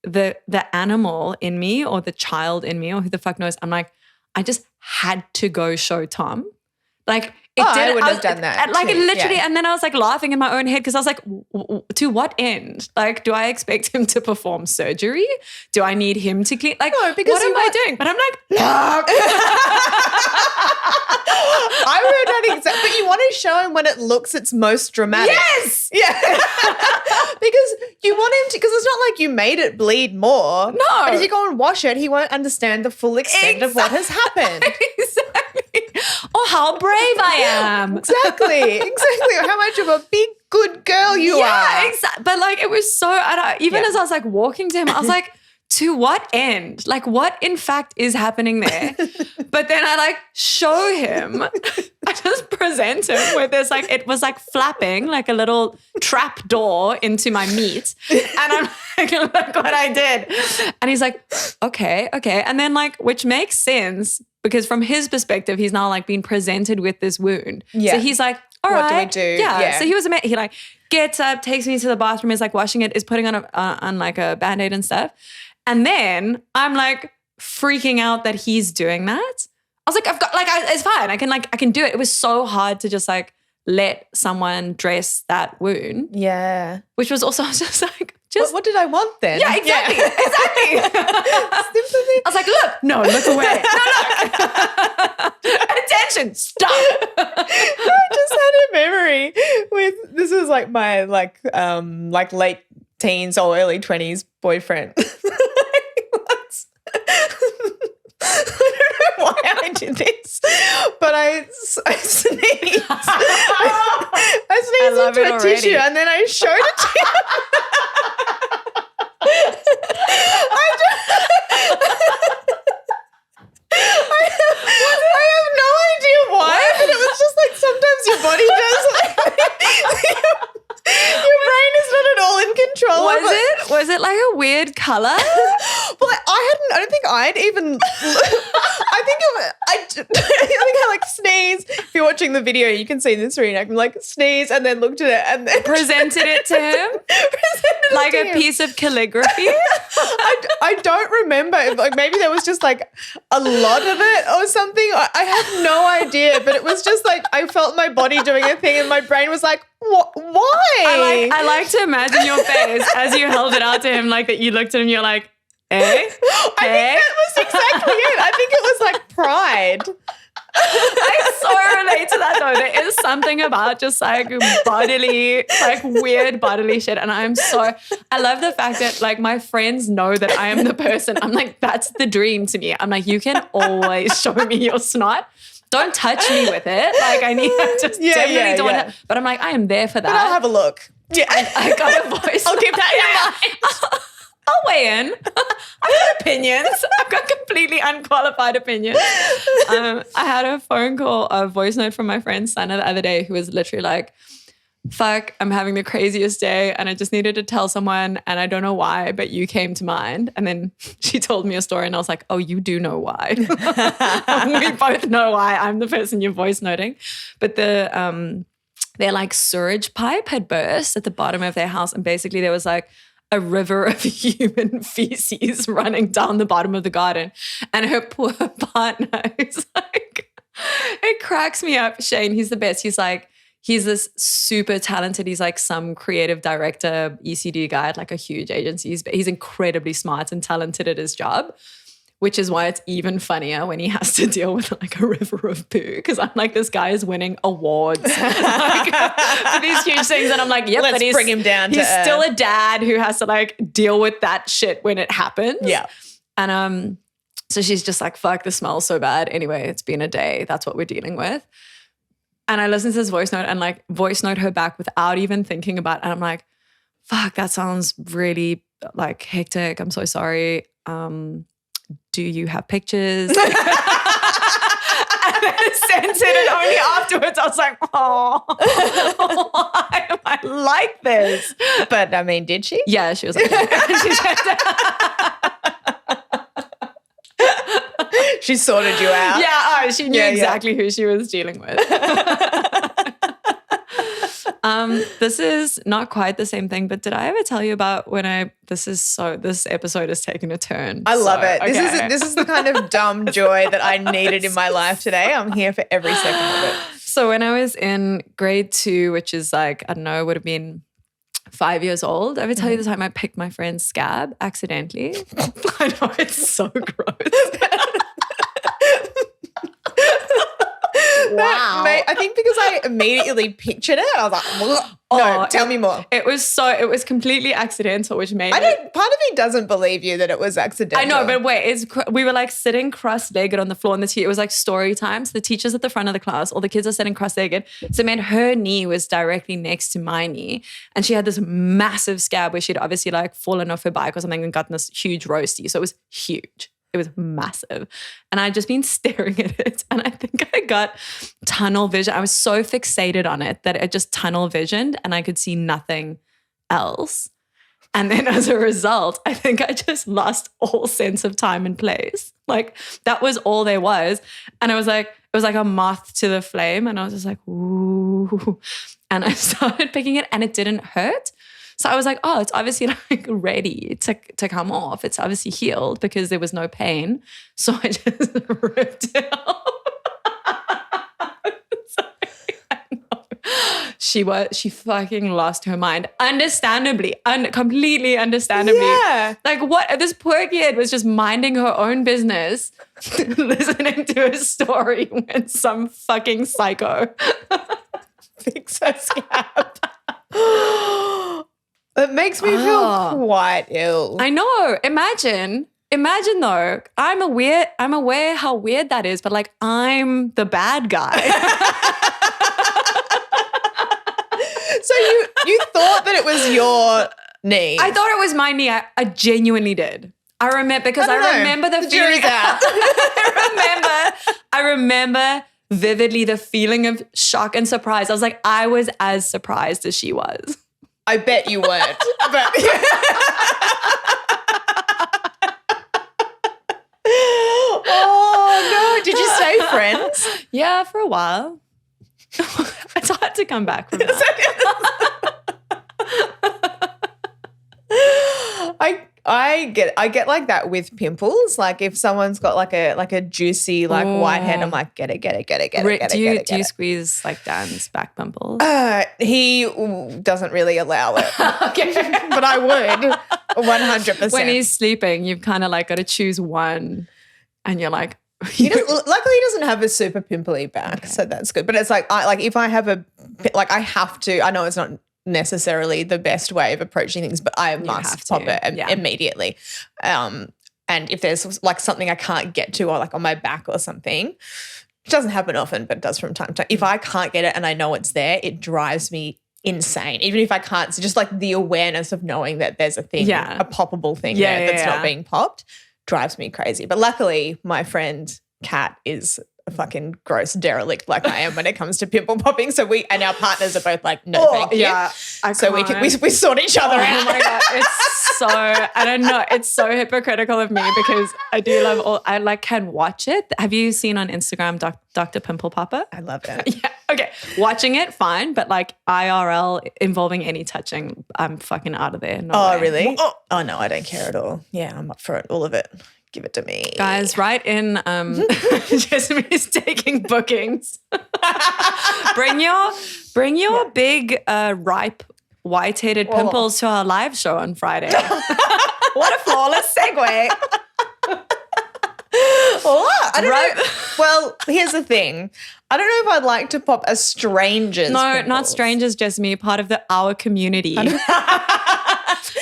Speaker 1: the animal in me or the child in me or who the fuck knows, I'm like, I just had to go show Tom. Like it did.
Speaker 2: I would have done that.
Speaker 1: Like
Speaker 2: too.
Speaker 1: it literally, and then I was like laughing in my own head because I was like, to what end? Like, do I expect him to perform surgery? Do I need him to clean? Like,
Speaker 2: No, because
Speaker 1: what am I doing? But I'm like, no.
Speaker 2: I wrote that exactly. But you want to show him when it looks its most dramatic.
Speaker 1: Yes.
Speaker 2: Yeah. Because you want him to, because it's not like you made it bleed more.
Speaker 1: No.
Speaker 2: But if you go and wash it, he won't understand the full extent of what has happened.
Speaker 1: Exactly. Or how brave I am.
Speaker 2: Exactly. Or how much of a big good girl you are.
Speaker 1: Yeah, exactly. But like it was so, even as I was like walking to him, I was like, to what end? Like what in fact is happening there? But then I like show him, I just present him with this, like it was like flapping like a little trap door into my meat. And I'm like, look what I did. And he's like, okay. And then like, which makes sense because from his perspective, he's now like being presented with this wound.
Speaker 2: Yeah.
Speaker 1: So he's like, all right.
Speaker 2: What do we do?
Speaker 1: Yeah. So he was he like gets up, takes me to the bathroom, is like washing it, is putting on like a Band-Aid and stuff. And then I'm like freaking out that he's doing that. I was like, I've got like, it's fine. I can do it. It was so hard to just like let someone dress that wound.
Speaker 2: Yeah.
Speaker 1: Which was also just like,
Speaker 2: what did I want then?
Speaker 1: Yeah, exactly. Exactly. I was like, look away. No, look. Attention, stop.
Speaker 2: I just had a memory with, this was like my like late teens or early 20s boyfriend. I don't know why I did this, but I sneezed. I sneezed into a tissue and then I showed it to him. I have no idea why, but it was just like sometimes your body does like your brain is not at all in control.
Speaker 1: Was it like a weird color?
Speaker 2: Well, I don't think I'd even. I think I like sneeze. If you're watching the video, you can see this reenact. I'm like sneeze and then looked at it and then
Speaker 1: presented it to him like a piece of calligraphy.
Speaker 2: I don't remember. Like maybe there was just like a lot of it or something. I have no idea. But it was just like I felt my body doing a thing and my brain was like, what? Why?
Speaker 1: I like to imagine your face as you held it out to him, like that you looked at him, you're like, eh?
Speaker 2: I think that was exactly it. I think it was like pride.
Speaker 1: I so relate to that though. There is something about just like bodily, like weird bodily shit. And I love the fact that like my friends know that I am the person. I'm like, that's the dream to me. I'm like, you can always show me your snot. Don't touch me with it. Like I need just definitely don't want to. But I'm like, I am there for that.
Speaker 2: But I'll have a look. Yeah.
Speaker 1: I got a voice.
Speaker 2: I'll keep that in mind.
Speaker 1: I'll weigh in. I've got opinions. I've got completely unqualified opinions. I had a voice note from my friend Sana the other day who was literally like, fuck, I'm having the craziest day and I just needed to tell someone and I don't know why, but you came to mind. And then she told me a story and I was like, oh, you do know why. We both know why. I'm the person you're voice noting. But their like sewage pipe had burst at the bottom of their house and basically there was like a river of human feces running down the bottom of the garden. And her poor partner is like, it cracks me up. Shane, he's the best. He's this super talented, he's like some creative director, ECD guy at like a huge agency. He's incredibly smart and talented at his job, which is why it's even funnier when he has to deal with like a river of poo. Because I'm like, this guy is winning awards like, for these huge things. And I'm like, yep,
Speaker 2: let's bring him down to
Speaker 1: he's still a dad who has to like deal with that shit when it happens.
Speaker 2: Yeah.
Speaker 1: And so she's just like, fuck, this smells so bad. Anyway, it's been a day. That's what we're dealing with. And I listened to this voice note and like voice note her back without even thinking about it. And I'm like, fuck, that sounds really like hectic. I'm so sorry. Do you have pictures? And then sent it, and only afterwards I was like, oh, why am I like this?
Speaker 2: But I mean, did she?
Speaker 1: Yeah, she was like,
Speaker 2: she sorted you out.
Speaker 1: Yeah, she knew exactly who she was dealing with. This is not quite the same thing, but did I ever tell you about when this episode has taken a turn.
Speaker 2: I love it. Okay. This is the kind of dumb joy that I needed in my life today. I'm here for every second of it.
Speaker 1: So when I was in grade 2, which is like, I don't know, would have been 5 years old, I would tell you the time I picked my friend's scab accidentally. I know, it's so gross.
Speaker 2: Wow. I think because I immediately pictured it, I was like, no, tell me more.
Speaker 1: It was completely accidental, which made
Speaker 2: part of me doesn't believe you that it was accidental.
Speaker 1: I know, but wait, we were like sitting cross-legged on the floor, and it was like story time. So the teacher's at the front of the class, all the kids are sitting cross-legged. So it meant her knee was directly next to my knee, and she had this massive scab where she'd obviously like fallen off her bike or something and gotten this huge roasty. So it was huge. It was massive. And I'd just been staring at it, and I think I got tunnel vision. I was so fixated on it that it just tunnel visioned and I could see nothing else. And then as a result, I think I just lost all sense of time and place. Like that was all there was. And I was like, it was like a moth to the flame. And I was just like, ooh. And I started picking it and it didn't hurt. So I was like, oh, it's obviously like ready to come off. It's obviously healed because there was no pain. So I just ripped it off. She fucking lost her mind. Understandably, completely understandably.
Speaker 2: Yeah.
Speaker 1: Like what? This poor kid was just minding her own business, listening to a story when some fucking psycho
Speaker 2: fix her scab. It makes me feel quite ill.
Speaker 1: I know. Imagine though, I'm aware how weird that is, but like I'm the bad guy.
Speaker 2: So you thought that it was your knee?
Speaker 1: I thought it was my knee. I genuinely did. I remember because I remember the feeling. I remember vividly the feeling of shock and surprise. I was like, I was as surprised as she was.
Speaker 2: I bet you weren't. But oh no! Did you stay friends?
Speaker 1: Yeah, for a while. It's hard to come back from that.
Speaker 2: I get like that with pimples. Like if someone's got like a juicy whitehead, I'm like, get it.
Speaker 1: Do you squeeze like Dan's back pimples?
Speaker 2: He doesn't really allow it. Okay. But I would 100%.
Speaker 1: When he's sleeping, you've kind of like got to choose one, and you're like.
Speaker 2: Luckily, he doesn't have a super pimply back, so that's good. But it's like, if I have I have to. I know it's not necessarily the best way of approaching things, but I must pop it immediately. And if there's like something I can't get to, or like on my back or something, which doesn't happen often, but it does from time to time. If I can't get it and I know it's there, it drives me insane. Even if I can't, so just like the awareness of knowing that there's a thing, a poppable thing that's not being popped, drives me crazy. But luckily, my friend Kat is a fucking gross derelict like I am when it comes to pimple popping. So and our partners are both like, no, thank you.
Speaker 1: Yeah,
Speaker 2: so we sort each other out.
Speaker 1: Oh my God, it's so, I don't know, it's so hypocritical of me because I do love I like can watch it. Have you seen on Instagram Dr. Pimple Popper?
Speaker 2: I love that.
Speaker 1: Yeah, okay. Watching it, fine, but like IRL involving any touching, I'm fucking out of there. No way.
Speaker 2: Really? Oh no, I don't care at all. Yeah, I'm up for it, all of it. Give it to me.
Speaker 1: Guys, write in Jessamy's taking bookings. Bring your big ripe white-headed pimples to our live show on Friday.
Speaker 2: What a flawless segue. I don't know. Well, here's the thing. I don't know if I'd like to pop a stranger's pimples.
Speaker 1: Not strangers, Jessamy, part of our community.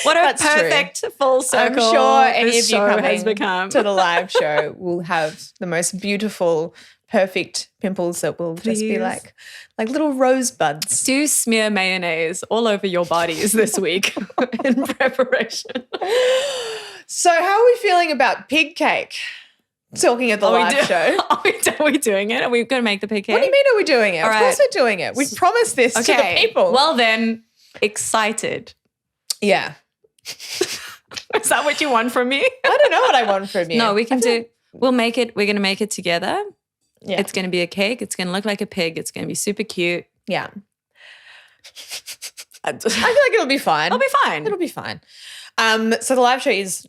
Speaker 1: What a perfect full circle.
Speaker 2: I'm sure any of you
Speaker 1: has become
Speaker 2: to the live show will have the most beautiful perfect pimples that will just be
Speaker 1: Please.
Speaker 2: like little rosebuds.
Speaker 1: Do smear mayonnaise all over your bodies this week in preparation.
Speaker 2: So how are we feeling about pig cake? Talking at the live show.
Speaker 1: Are we doing it? Are we going to make the pig cake?
Speaker 2: What do you mean are we doing it?
Speaker 1: All
Speaker 2: of course we're doing it. We've promised this to the people.
Speaker 1: Well then, excited.
Speaker 2: Yeah.
Speaker 1: Is that what you want from me?
Speaker 2: I don't know what I want from you.
Speaker 1: No, we're going to make it together.
Speaker 2: Yeah.
Speaker 1: It's going to be a cake. It's going to look like a pig. It's going to be super cute.
Speaker 2: Yeah. I feel like it'll be fine.
Speaker 1: It'll be fine.
Speaker 2: It'll be fine. So the live show is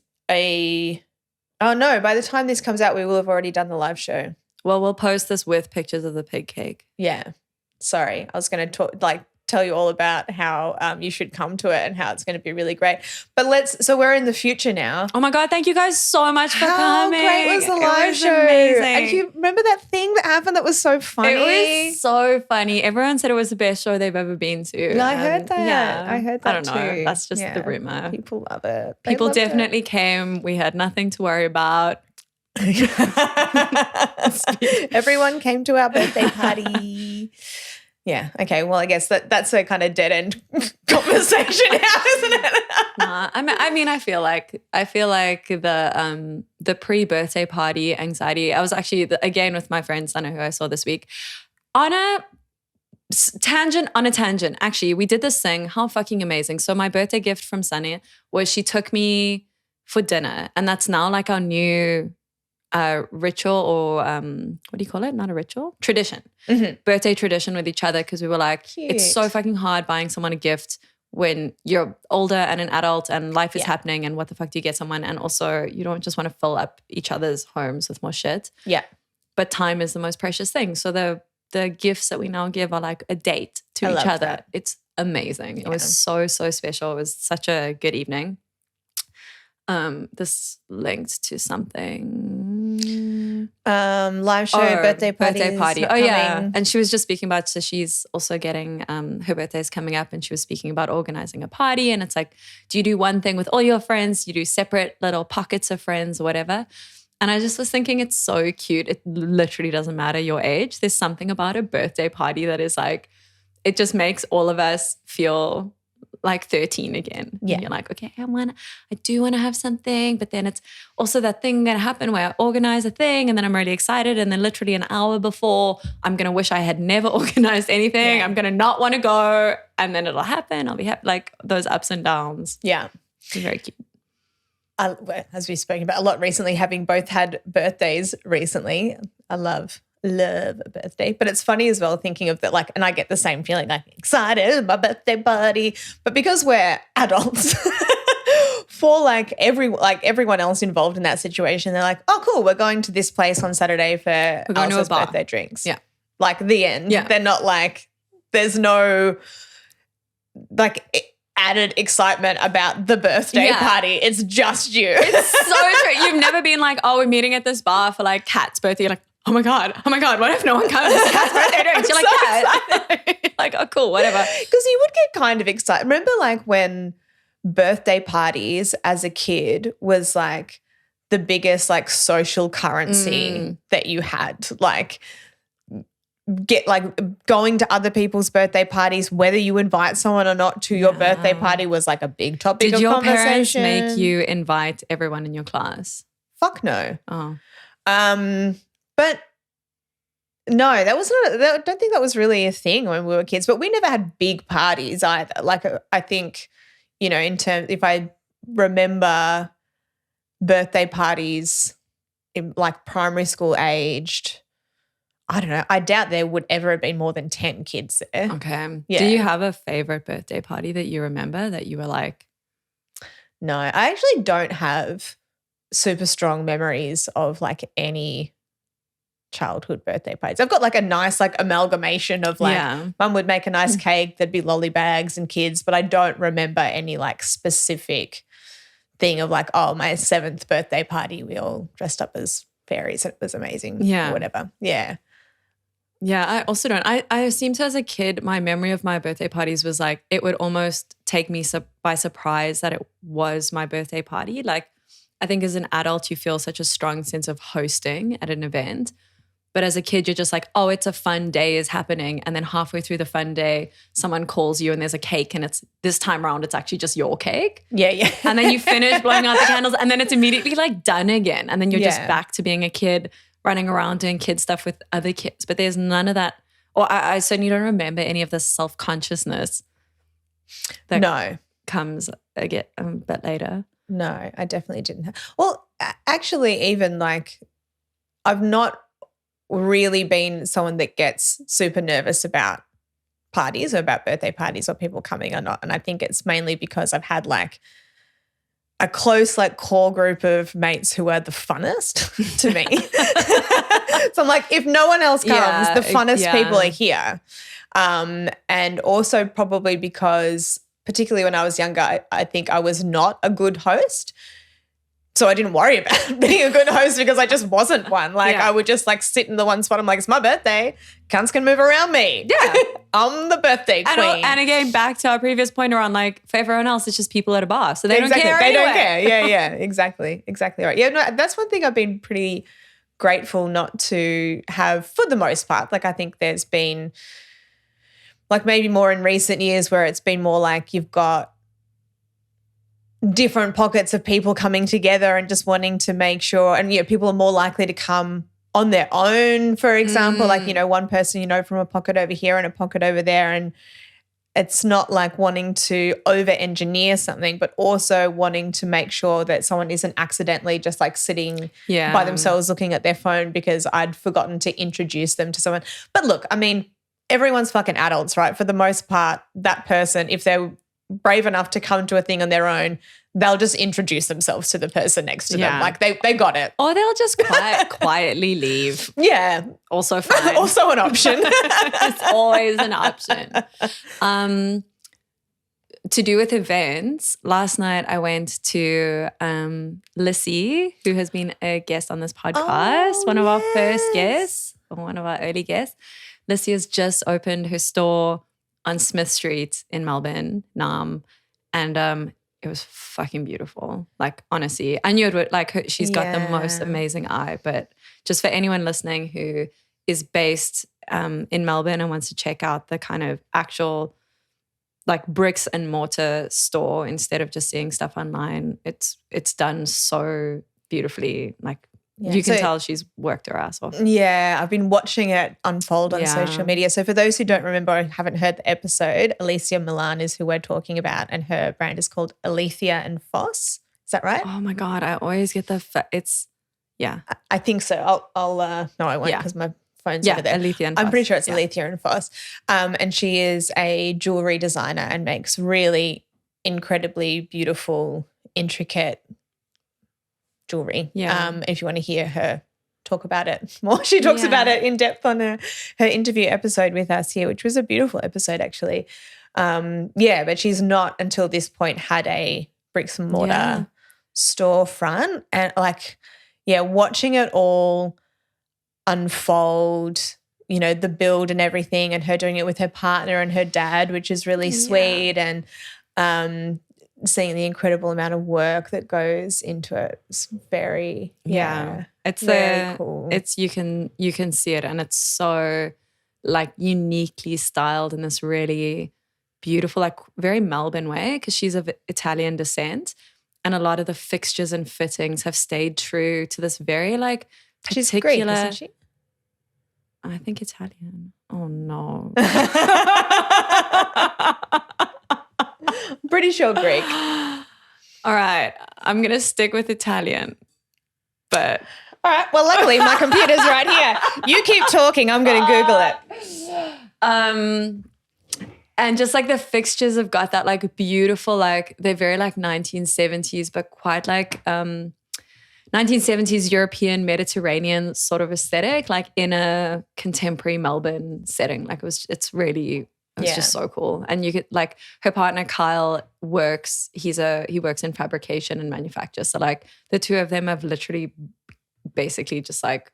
Speaker 2: oh no, by the time this comes out, we will have already done the live show.
Speaker 1: Well, we'll post this with pictures of the pig cake.
Speaker 2: Yeah. Sorry. I was going to tell you all about how you should come to it and how it's going to be really great. But so we're in the future now.
Speaker 1: Oh my God, thank you guys so much for coming.
Speaker 2: How great was the live show?
Speaker 1: Amazing.
Speaker 2: And you remember that thing that happened that was so funny?
Speaker 1: It was so funny. Everyone said it was the best show they've ever been to.
Speaker 2: Yeah, I heard that.
Speaker 1: Yeah.
Speaker 2: I heard that
Speaker 1: I don't know.
Speaker 2: too.
Speaker 1: That's just the rumor.
Speaker 2: People love it.
Speaker 1: People definitely came. We had nothing to worry about.
Speaker 2: Everyone came to our birthday party. Yeah. Okay. Well, I guess that's a kind of dead end conversation now, isn't it?
Speaker 1: I mean, I feel like the pre-birthday party anxiety. I was actually again with my friend Sana, who I saw this week, on a tangent. Actually, we did this thing. How fucking amazing! So my birthday gift from Sunny was she took me for dinner, and that's now like our new ritual, or what do you call it? Not a ritual, tradition.
Speaker 2: Mm-hmm.
Speaker 1: Birthday tradition with each other, because we were like,
Speaker 2: Cute.
Speaker 1: It's so fucking hard buying someone a gift when you're older and an adult and life is happening, and what the fuck do you get someone? And also you don't just want to fill up each other's homes with more shit.
Speaker 2: Yeah.
Speaker 1: But time is the most precious thing. So the gifts that we now give are like a date to each other. That. It's amazing. It was so special. It was such a good evening. This linked to something.
Speaker 2: Live show, birthday party.
Speaker 1: Oh yeah. And she was just speaking about, so she's also getting her birthday is coming up, and she was speaking about organizing a party. And it's like, do you do one thing with all your friends? Do you do separate little pockets of friends or whatever? And I just was thinking, it's so cute. It literally doesn't matter your age. There's something about a birthday party that is like, it just makes all of us feel like 13 again.
Speaker 2: Yeah.
Speaker 1: And you're like, okay, I do want to have something, but then it's also that thing going to happen where I organize a thing and then I'm really excited, and then literally an hour before I'm going to wish I had never organized anything. Yeah. I'm going to not want to go, and then it'll happen. I'll be happy. Like those ups and downs.
Speaker 2: Yeah.
Speaker 1: It's very cute.
Speaker 2: As we've spoken about a lot recently, having both had birthdays recently, I love a birthday. But it's funny as well thinking of that, like, and I get the same feeling, like excited, my birthday party. But because we're adults, for like everyone else involved in that situation, they're like, oh cool, we're going to this place on Saturday for Alice's birthday drinks.
Speaker 1: Yeah.
Speaker 2: Like the end.
Speaker 1: Yeah.
Speaker 2: They're not like, there's no like added excitement about the birthday party. It's just you.
Speaker 1: It's so true. You've never been like, oh, we're meeting at this bar for like Kat's birthday. You're like, oh my God, what if no one comes? It's Kat's birthday drinks. You're like, Kat. Like, oh, cool, whatever.
Speaker 2: Because you would get kind of excited. Remember like when birthday parties as a kid was like the biggest like social currency that you had. Like going to other people's birthday parties, whether you invite someone or not to your birthday party was like a big topic of conversation. Did your parents
Speaker 1: make you invite everyone in your class?
Speaker 2: Fuck no.
Speaker 1: Oh.
Speaker 2: But no, I don't think that was really a thing when we were kids, but we never had big parties either. Like I think, you know, if I remember birthday parties in like primary school aged, I don't know. I doubt there would ever have been more than 10 kids there.
Speaker 1: Okay.
Speaker 2: Yeah.
Speaker 1: Do you have a favorite birthday party that you remember that you were like?
Speaker 2: No, I actually don't have super strong memories of like any childhood birthday parties. I've got like a nice like amalgamation of like mum would make a nice cake, there'd be lolly bags and kids, but I don't remember any like specific thing of like, oh, my 7th birthday party, we all dressed up as fairies. It was amazing.
Speaker 1: Yeah.
Speaker 2: Or whatever. Yeah.
Speaker 1: Yeah, I also don't. I seem to, as a kid, my memory of my birthday parties was like, it would almost take me by surprise that it was my birthday party. Like, I think as an adult, you feel such a strong sense of hosting at an event. But as a kid, you're just like, oh, it's a fun day is happening. And then halfway through the fun day, someone calls you and there's a cake and it's this time around, it's actually just your cake.
Speaker 2: Yeah.
Speaker 1: And then you finish blowing out the candles and then it's immediately like done again. And then you're just
Speaker 2: Yeah.
Speaker 1: back to being a kid running around doing kid stuff with other kids. But there's none of that. Or I certainly don't remember any of this self-consciousness that comes a bit later.
Speaker 2: No, I definitely didn't. Well, actually, even like I've not really been someone that gets super nervous about parties or about birthday parties or people coming or not. And I think it's mainly because I've had like a close like core group of mates who are the funnest to me. So I'm like, if no one else comes, the funnest people are here. And also probably because particularly when I was younger, I think I was not a good host. So I didn't worry about being a good host because I just wasn't one. Like I would just like sit in the one spot. I'm like, it's my birthday. Cunts can move around me.
Speaker 1: Yeah.
Speaker 2: I'm the birthday queen.
Speaker 1: And again, back to our previous point around like for everyone else, it's just people at a bar. So they don't care
Speaker 2: They
Speaker 1: anyway.
Speaker 2: don't care. Yeah. Exactly right. Yeah, no, that's one thing I've been pretty grateful not to have for the most part. Like I think there's been like maybe more in recent years where it's been more like you've got different pockets of people coming together and just wanting to make sure, and people are more likely to come on their own, for example, like, one person, from a pocket over here and a pocket over there. And it's not like wanting to over-engineer something, but also wanting to make sure that someone isn't accidentally just like sitting by themselves looking at their phone because I'd forgotten to introduce them to someone. But look, I mean, everyone's fucking adults, right? For the most part, that person, if they're brave enough to come to a thing on their own, they'll just introduce themselves to the person next to them. Like they got it.
Speaker 1: Or they'll just quietly leave.
Speaker 2: Yeah.
Speaker 1: Also fine.
Speaker 2: Also an option.
Speaker 1: It's always an option. To do with events, last night I went to Lissy, who has been a guest on this podcast, one of our first guests, or one of our early guests. Lissy has just opened her store on Smith Street in Melbourne, Nam, and it was fucking beautiful. Like, honestly, I knew it would, like, she's got the most amazing eye. But just for anyone listening who is based in Melbourne and wants to check out the kind of actual like bricks and mortar store instead of just seeing stuff online, it's done so beautifully. Like, you can tell she's worked her ass off.
Speaker 2: Yeah, I've been watching it unfold on social media. So for those who don't remember or haven't heard the episode, Alicia Milan is who we're talking about, and her brand is called Alethea and Foss. Is that right?
Speaker 1: Oh my God, I always get it's,
Speaker 2: I think so. I'll no, I won't because my phone's over there.
Speaker 1: Alethea and Foss.
Speaker 2: I'm pretty sure it's Alethea and Foss. And she is a jewelry designer and makes really incredibly beautiful, intricate jewelry. If you want to hear her talk about it more, she talks about it in depth on her interview episode with us here, which was a beautiful episode actually. But she's not until this point had a bricks and mortar storefront, and watching it all unfold, the build and everything, and her doing it with her partner and her dad, which is really sweet, and seeing the incredible amount of work that goes into it. It's very,
Speaker 1: it's
Speaker 2: very cool.
Speaker 1: It's you can see it, and it's so like uniquely styled in this really beautiful, like very Melbourne way, because she's of Italian descent, and a lot of the fixtures and fittings have stayed true to this very like particular.
Speaker 2: She's Greek, isn't she?
Speaker 1: I think Italian. Oh no.
Speaker 2: Pretty sure Greek.
Speaker 1: All right. I'm going to stick with Italian. But
Speaker 2: all right. Well, luckily my computer's right here. You keep talking. I'm going to Google it.
Speaker 1: And just like the fixtures have got that like beautiful, like they're very like 1970s, but quite like 1970s European Mediterranean sort of aesthetic, like in a contemporary Melbourne setting. Like it's just so cool. And you could like her partner Kyle works, he works in fabrication and manufacture. So like the two of them have literally basically just like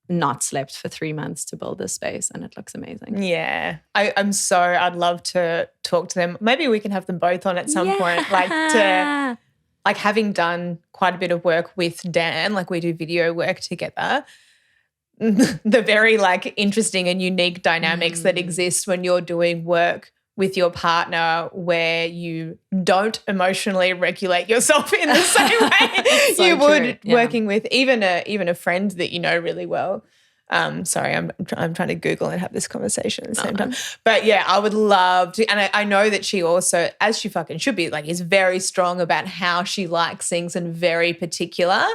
Speaker 1: not slept for 3 months to build this space, and it looks amazing.
Speaker 2: Yeah. I'd love to talk to them. Maybe we can have them both on at some point. Like having done quite a bit of work with Dan, like we do video work together. the very like interesting and unique dynamics that exist when you're doing work with your partner where you don't emotionally regulate yourself in the same way
Speaker 1: So
Speaker 2: you would
Speaker 1: true.
Speaker 2: working with even a friend that you know really well. Sorry, I'm trying to Google and have this conversation at the same time. But yeah, I would love to, and I know that she also, as she fucking should be, like is very strong about how she likes things and very particular.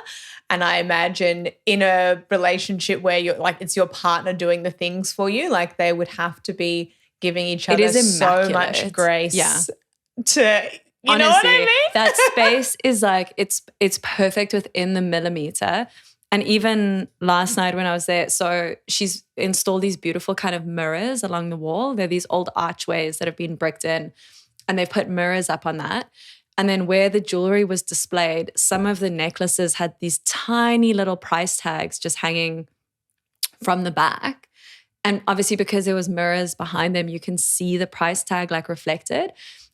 Speaker 2: And I imagine in a relationship where you're like it's your partner doing the things for you, like they would have to be giving each other so much grace to you
Speaker 1: Honestly,
Speaker 2: know what I mean?
Speaker 1: That space is like it's perfect within the millimeter. And even last night when I was there, so she's installed these beautiful kind of mirrors along the wall. They're these old archways that have been bricked in, and they've put mirrors up on that. And then where the jewelry was displayed, some of the necklaces had these tiny little price tags just hanging from the back. And obviously because there was mirrors behind them, you can see the price tag like reflected.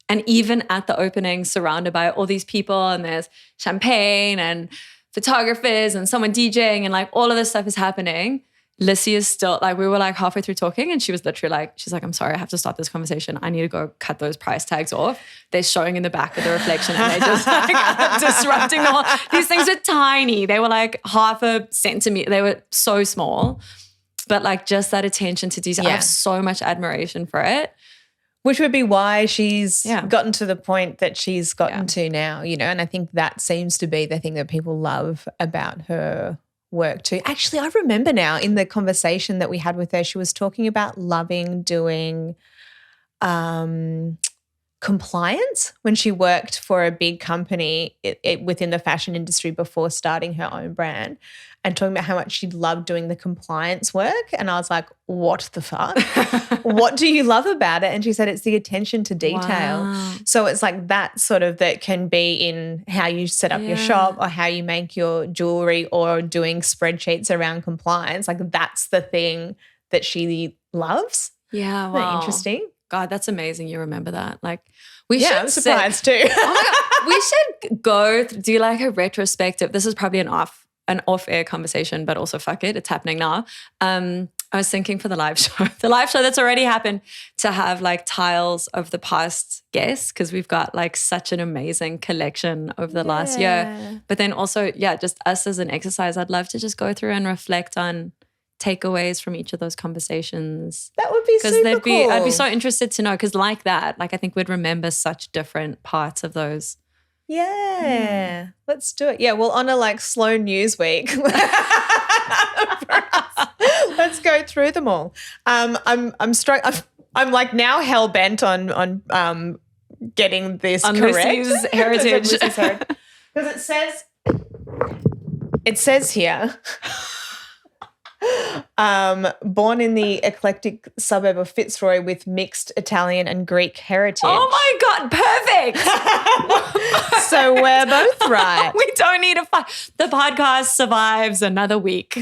Speaker 1: And even at the opening, surrounded by all these people, and there's champagne and photographers and someone DJing and like all of this stuff is happening, Lissy is still like, we were like halfway through talking and she was literally like, she's like, I'm sorry, I have to stop this conversation. I need to go cut those price tags off. They're showing in the back of the reflection and they're just like disrupting the whole, these things are tiny. They were like half a centimeter. They were so small, but like just that attention to detail. I have so much admiration for it.
Speaker 2: Which would be why she's gotten to the point that she's gotten to now, you know, and I think that seems to be the thing that people love about her work too. Actually, I remember now in the conversation that we had with her, she was talking about loving doing compliance when she worked for a big company within the fashion industry before starting her own brand, and talking about how much she loved doing the compliance work. And I was like, what the fuck? What do you love about it? And she said it's the attention to detail.
Speaker 1: Wow.
Speaker 2: So it's like that sort of that can be in how you set up your shop or how you make your jewelry or doing spreadsheets around compliance. Like that's the thing that she loves.
Speaker 1: Yeah,
Speaker 2: Isn't
Speaker 1: wow.
Speaker 2: that interesting?
Speaker 1: God, that's amazing. You remember that. Like we should
Speaker 2: I'm surprised too.
Speaker 1: Oh my God, we should go do like a retrospective. This is probably an off-air conversation, but also fuck it, it's happening now. I was thinking for the live show that's already happened, to have like tiles of the past guests, because we've got like such an amazing collection over the last year. But then also, just us as an exercise, I'd love to just go through and reflect on takeaways from each of those conversations.
Speaker 2: That would be super cool.
Speaker 1: I'd be so interested to know, because like that, like I think we'd remember such different parts of those.
Speaker 2: Yeah, let's do it. Yeah, well, on a like slow news week, let's go through them all. I'm like now hell bent on getting this correct.
Speaker 1: Lucy's heritage,
Speaker 2: because it says here. Born in the eclectic suburb of Fitzroy with mixed Italian and Greek heritage.
Speaker 1: Oh my God, perfect.
Speaker 2: So we're both right.
Speaker 1: We don't need a fight. The podcast survives another week.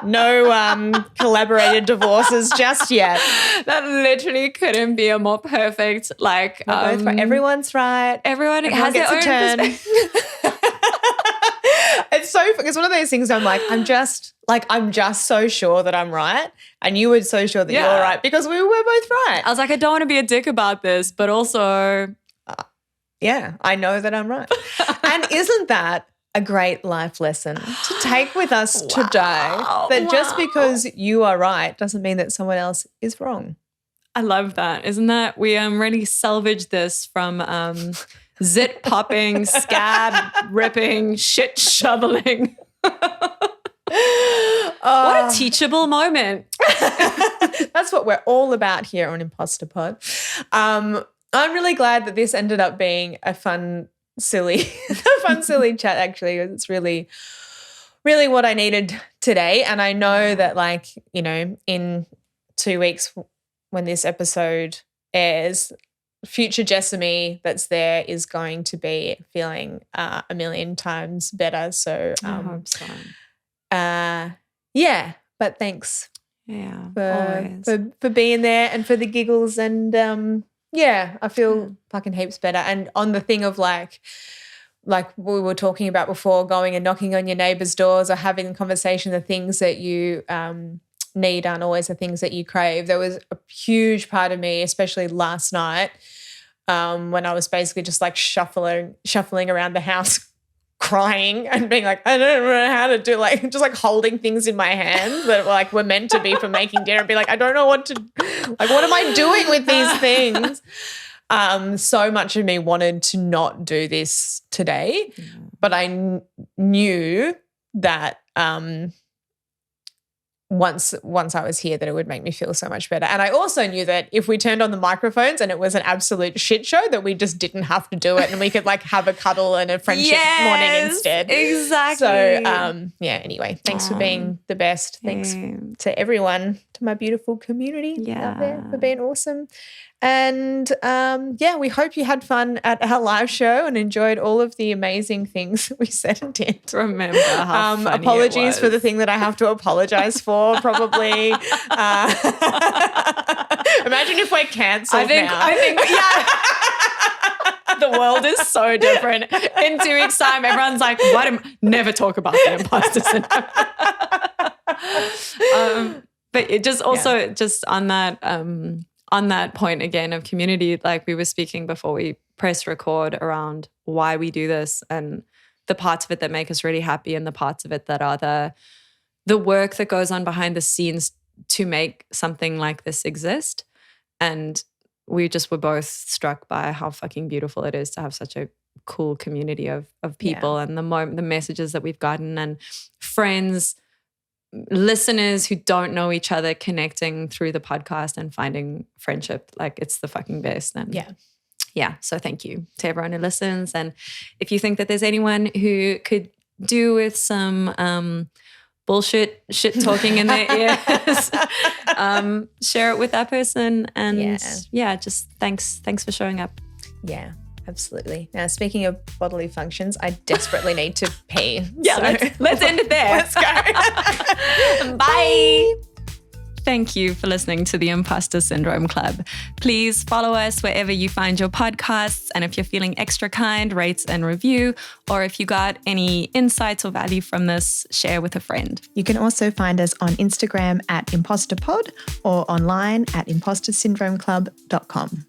Speaker 2: No collaborated divorces just yet.
Speaker 1: That literally couldn't be a more perfect, like.
Speaker 2: We're both right. Everyone's right.
Speaker 1: Everyone has their own
Speaker 2: turn. It's one of those things I'm just so sure that I'm right, and you were so sure that you're right, because we were both right.
Speaker 1: I was like, I don't want to be a dick about this, but also
Speaker 2: I know that I'm right. And isn't that a great life lesson to take with us today, that just because you are right doesn't mean that someone else is wrong?
Speaker 1: I love that. Isn't that we really salvaged this from zit popping, scab ripping, shit shoveling. What a teachable moment.
Speaker 2: That's what we're all about here on Imposter Pod. I'm really glad that this ended up being a fun, silly chat, actually. It's really, really what I needed today. And I know that, like, you know, in 2 weeks when this episode airs, future Jessamy that's there is going to be feeling a million times better. So,
Speaker 1: I hope so.
Speaker 2: But thanks.
Speaker 1: Yeah,
Speaker 2: for being there and for the giggles, and I feel fucking heaps better. And on the thing of like like we were talking about before, going and knocking on your neighbours' doors or having a conversation, the things that you need aren't always the things that you crave. There was a huge part of me, especially last night, when I was basically just like shuffling around the house crying and being like, I don't know how to do, like just like holding things in my hands that like were meant to be for making dinner and be like, I don't know what to, like what am I doing with these things? So much of me wanted to not do this today, but I knew that once I was here that it would make me feel so much better. And I also knew that if we turned on the microphones and it was an absolute shit show, that we just didn't have to do it and we could like have a cuddle and a friendship morning instead.
Speaker 1: Exactly.
Speaker 2: So anyway, thanks for being the best. Thanks to everyone, to my beautiful community out there for being awesome. And we hope you had fun at our live show and enjoyed all of the amazing things we said and did.
Speaker 1: Remember how funny
Speaker 2: apologies for the thing that I have to apologize for, probably. Imagine if we're cancelled now.
Speaker 1: I think, the world is so different. In 2 weeks' time, everyone's like, never talk about the imposter syndrome. But it just also just on that point again of community, like we were speaking before we press record around why we do this and the parts of it that make us really happy and the parts of it that are the work that goes on behind the scenes to make something like this exist. And we just were both struck by how fucking beautiful it is to have such a cool community of people and the messages that we've gotten and friends, listeners who don't know each other connecting through the podcast and finding friendship. Like it's the fucking best. And so thank you to everyone who listens. And if you think that there's anyone who could do with some shit talking in their ears, share it with that person. And just thanks for showing up.
Speaker 2: Yeah. Absolutely. Now, speaking of bodily functions, I desperately need to pee.
Speaker 1: Yeah, so let's end it there.
Speaker 2: Let's go.
Speaker 1: Bye. Thank you for listening to the Imposter Syndrome Club. Please follow us wherever you find your podcasts. And if you're feeling extra kind, rate and review. Or if you got any insights or value from this, share with a friend.
Speaker 2: You can also find us on Instagram @ImposterPod or online at impostersyndromeclub.com.